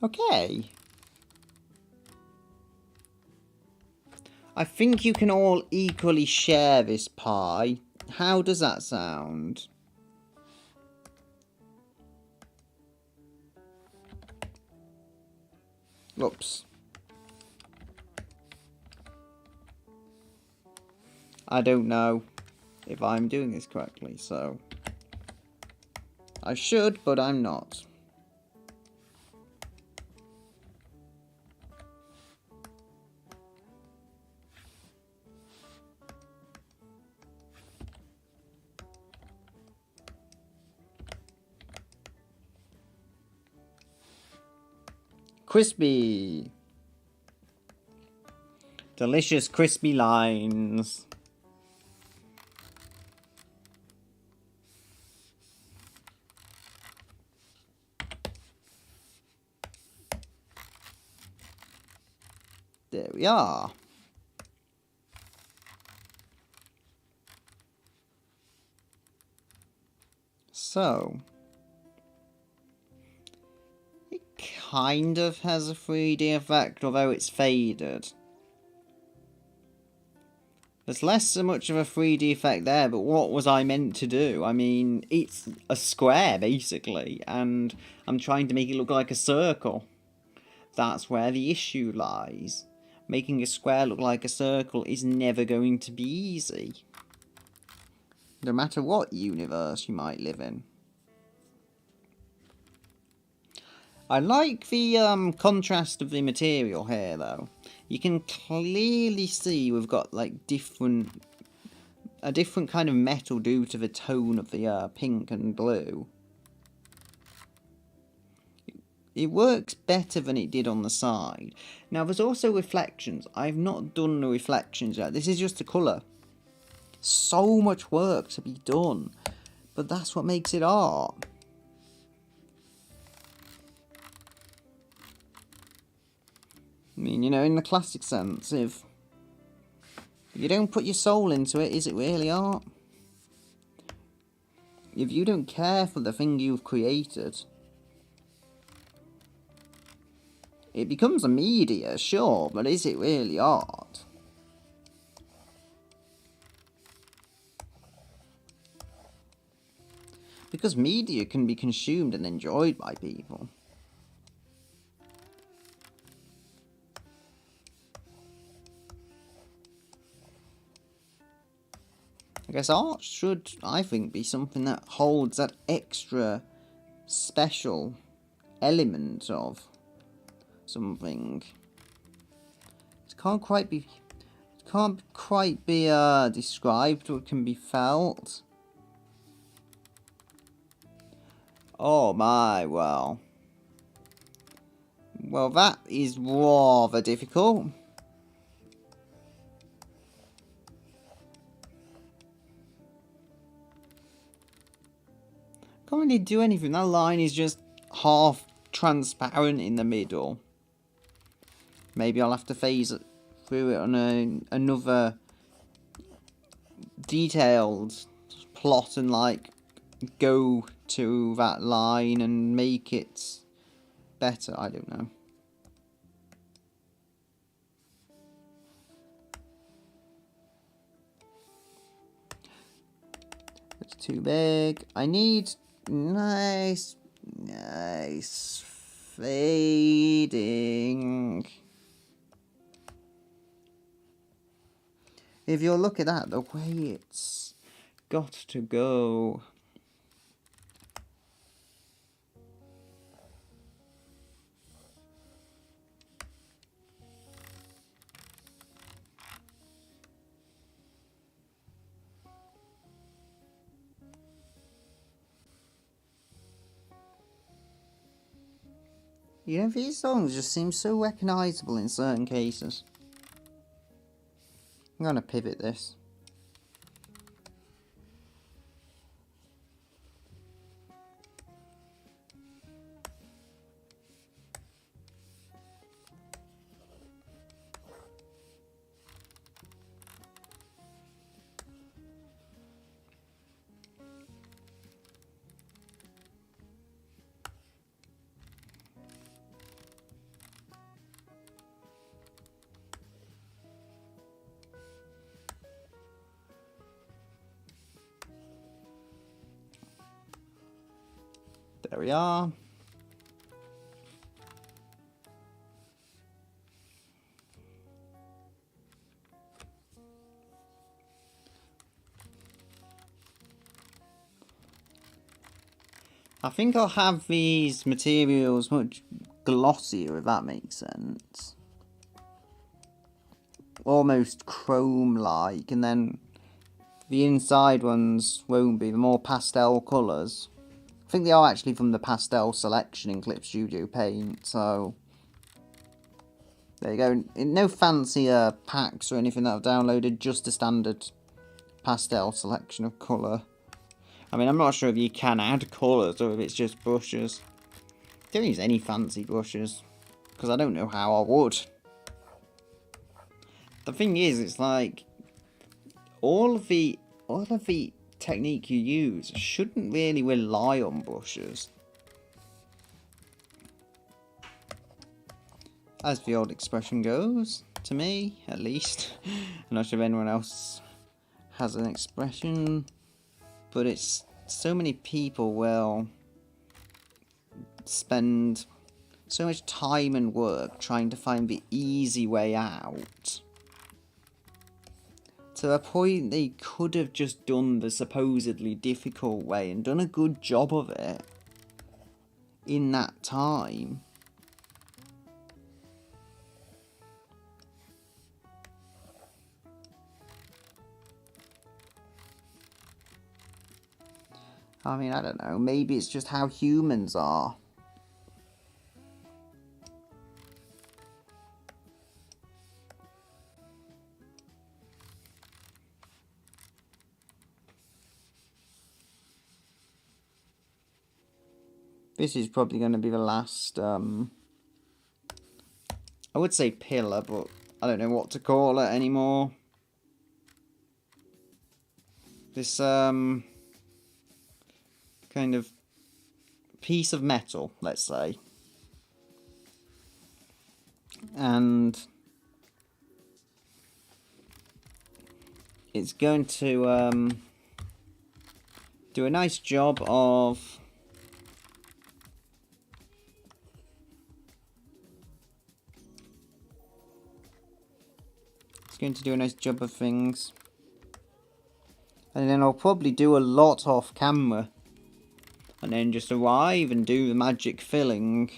Okay. I think you can all equally share this pie. How does that sound? Oops. I don't know if I'm doing this correctly, so I should, but I'm not. Crispy. Delicious crispy lines. There we are. So, it kind of has a 3D effect, although it's faded. There's less so much of a 3D effect there, but what was I meant to do? I mean, it's a square, basically, and I'm trying to make it look like a circle. That's where the issue lies. Making a square look like a circle is never going to be easy. No matter what universe you might live in. I like the contrast of the material here, though. You can clearly see we've got like a different kind of metal due to the tone of the pink and blue. It works better than it did on the side. Now there's also reflections. I've not done the reflections yet. This is just a colour. So much work to be done. But that's what makes it art. I mean, you know, in the classic sense, if you don't put your soul into it, is it really art? If you don't care for the thing you've created, it becomes a media, sure, but is it really art? Because media can be consumed and enjoyed by people. I guess art should, I think, be something that holds that extra special element of something. It can't quite be described, or it can be felt. Oh my, well, that is rather difficult. Can't really do anything. That line is just half transparent in the middle. Maybe I'll have to phase it through it on another detailed plot and like go to that line and make it better. I don't know. It's too big. I need nice fading. If you look at that, the way it's got to go. You know, these songs just seem so recognisable in certain cases. I'm gonna pivot this. There we are. I think I'll have these materials much glossier, if that makes sense. Almost chrome-like, and then the inside ones won't be, the more pastel colours. I think they are actually from the pastel selection in Clip Studio Paint, so there you go. No fancier packs or anything that I've downloaded, just a standard pastel selection of colour. I mean, I'm not sure if you can add colours or if it's just brushes. Don't use any fancy brushes, because I don't know how I would. the thing is, it's like all of the technique you use shouldn't really rely on brushes. As the old expression goes, to me, at least. I'm not sure if anyone else has an expression, but it's so many people will spend so much time and work trying to find the easy way out, to the point they could have just done the supposedly difficult way and done a good job of it in that time. I mean, I don't know, maybe it's just how humans are. This is probably going to be the last, I would say pillar, but I don't know what to call it anymore. This, kind of piece of metal, let's say. And it's going to do a nice job of things. And then I'll probably do a lot off camera. And then just arrive and do the magic filling.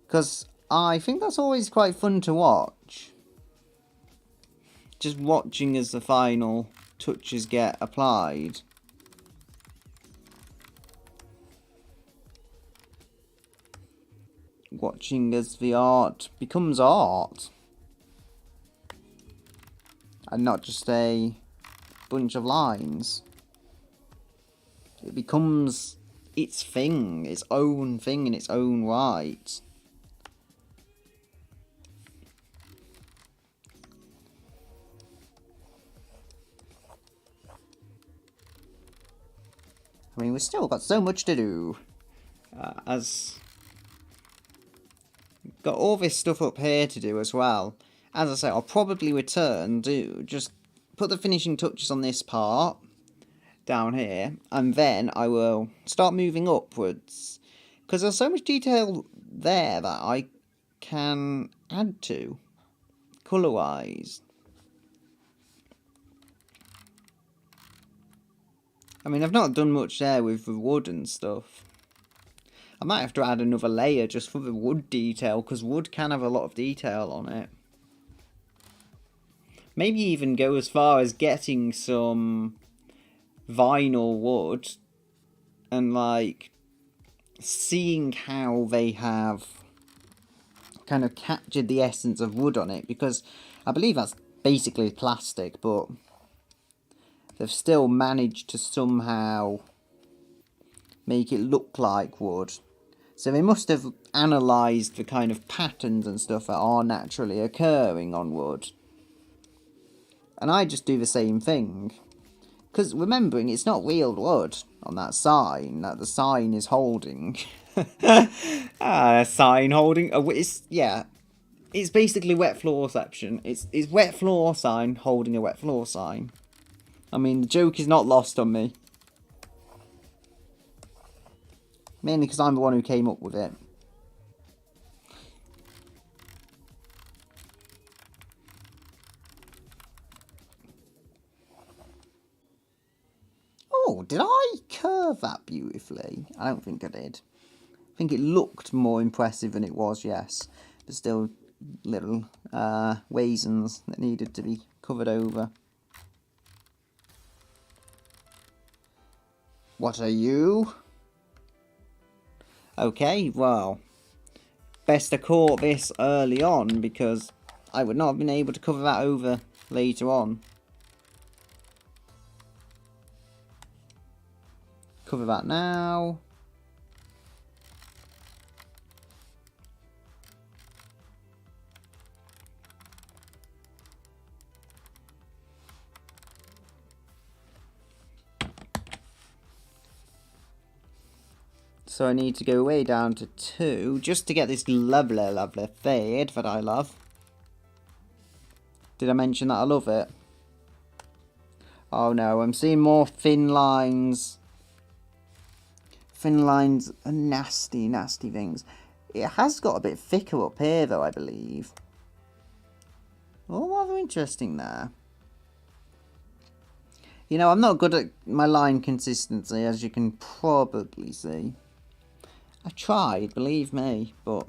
Because I think that's always quite fun to watch. Just watching as the final touches get applied. Watching as the art becomes art. And not just a bunch of lines. It becomes its thing, its own thing in its own right. I mean, we've still got so much to do. As got all this stuff up here to do as well. As I say, I'll probably return, just put the finishing touches on this part down here, and then I will start moving upwards, because there's so much detail there that I can add to colour wise. I mean, I've not done much there with the wood and stuff. I might have to add another layer just for the wood detail, because wood can have a lot of detail on it. Maybe even go as far as getting some vinyl wood and like seeing how they have kind of captured the essence of wood on it, because I believe that's basically plastic, but they've still managed to somehow make it look like wood. So they must have analysed the kind of patterns and stuff that are naturally occurring on wood. And I just do the same thing. Because remembering, it's not real wood on that sign that the sign is holding. A sign holding... it's basically wet floor section. It's wet floor sign holding a wet floor sign. I mean, the joke is not lost on me. Mainly because I'm the one who came up with it. Oh, did I curve that beautifully? I don't think I did. I think it looked more impressive than it was, yes. But still, little raisins that needed to be covered over. What are you? Okay, well, best to caught this early on, because I would not have been able to cover that over later on. Cover that now. So I need to go way down to 2 just to get this lovely, lovely fade that I love. Did I mention that I love it? Oh no, I'm seeing more thin lines. Thin lines are nasty, nasty things. It has got a bit thicker up here though, I believe. Oh, rather interesting there. You know, I'm not good at my line consistency, as you can probably see. I tried, believe me, but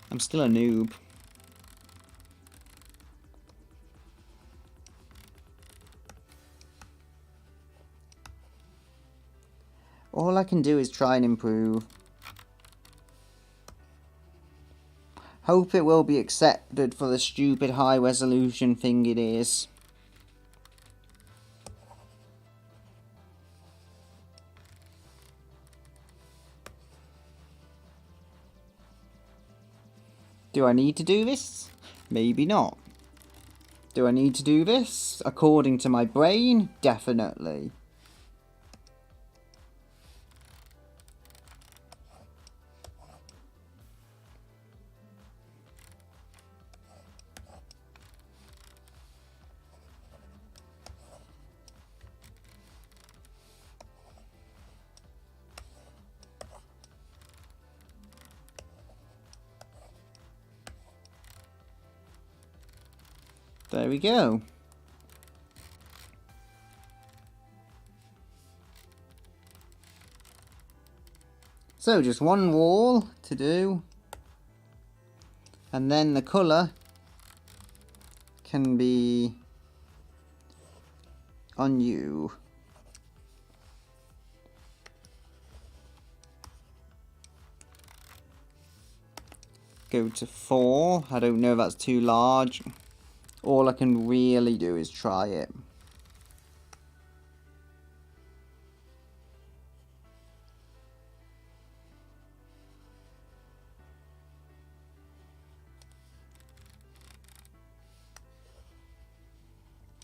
I'm still a noob. All I can do is try and improve. Hope it will be accepted for the stupid high resolution thing it is. Do I need to do this? Maybe not. Do I need to do this? According to my brain, definitely. There we go. So just one wall to do. And then the colour can be on you. Go to 4. I don't know if that's too large. All I can really do is try it.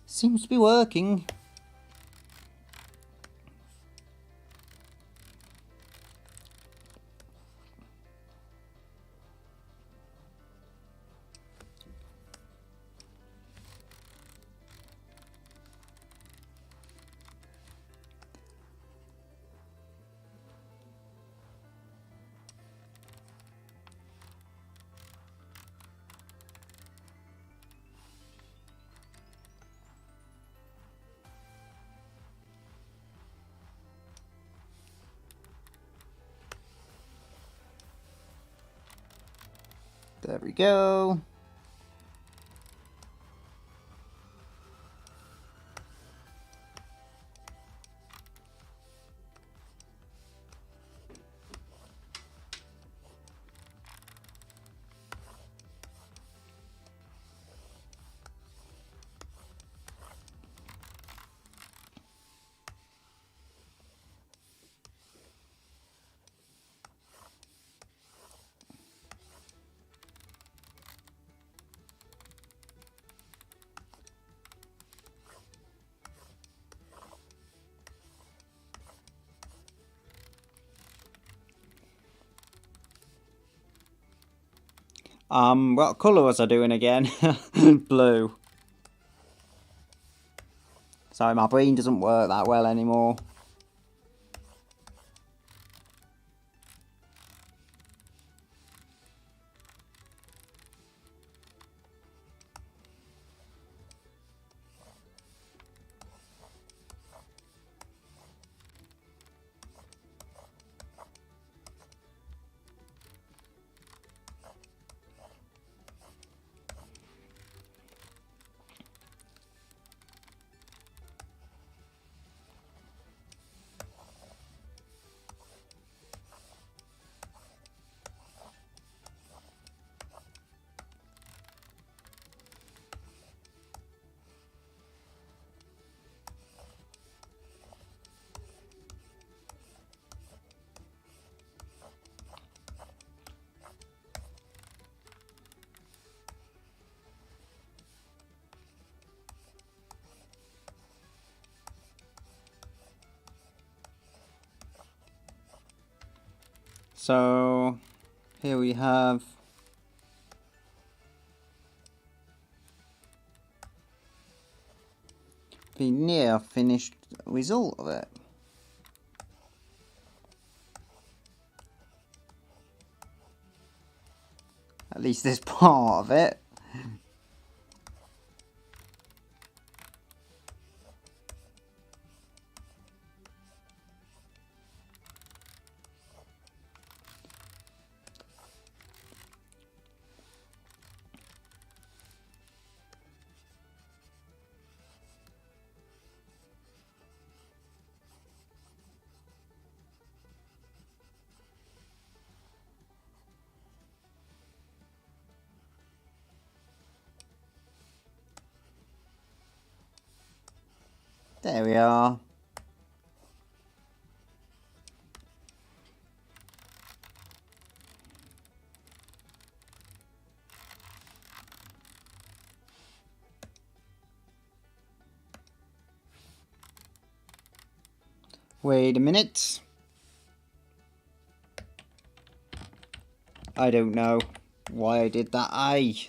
Seems to be working. There we go. What colour was I doing again? Blue. Sorry, my brain doesn't work that well anymore. So here we have the near finished result of it. At least this part of it. There we are. Wait a minute. I don't know why I did that.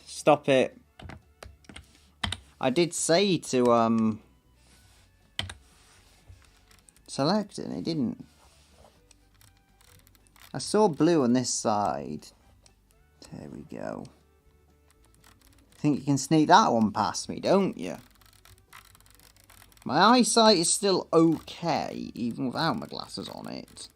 Stop it. I did say to select it and it didn't. I saw blue on this side. There we go. Think you can sneak that one past me, don't you? My eyesight is still okay, even without my glasses on it.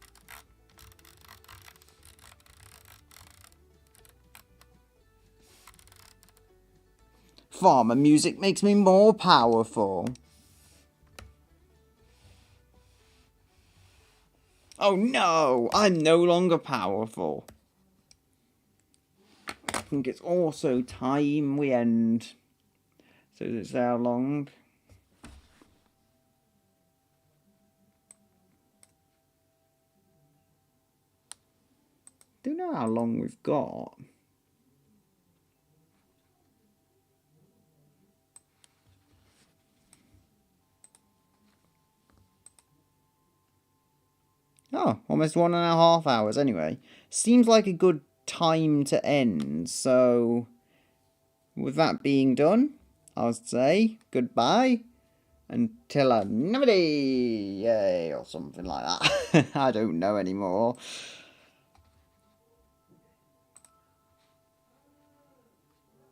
Farmer music makes me more powerful. Oh no! I'm no longer powerful. I think it's also time we end. So it's how long? Don't know how long we've got. Oh, almost 1.5 hours anyway. Seems like a good time to end, so with that being done, I'll say goodbye until another day, yay, or something like that. I don't know anymore.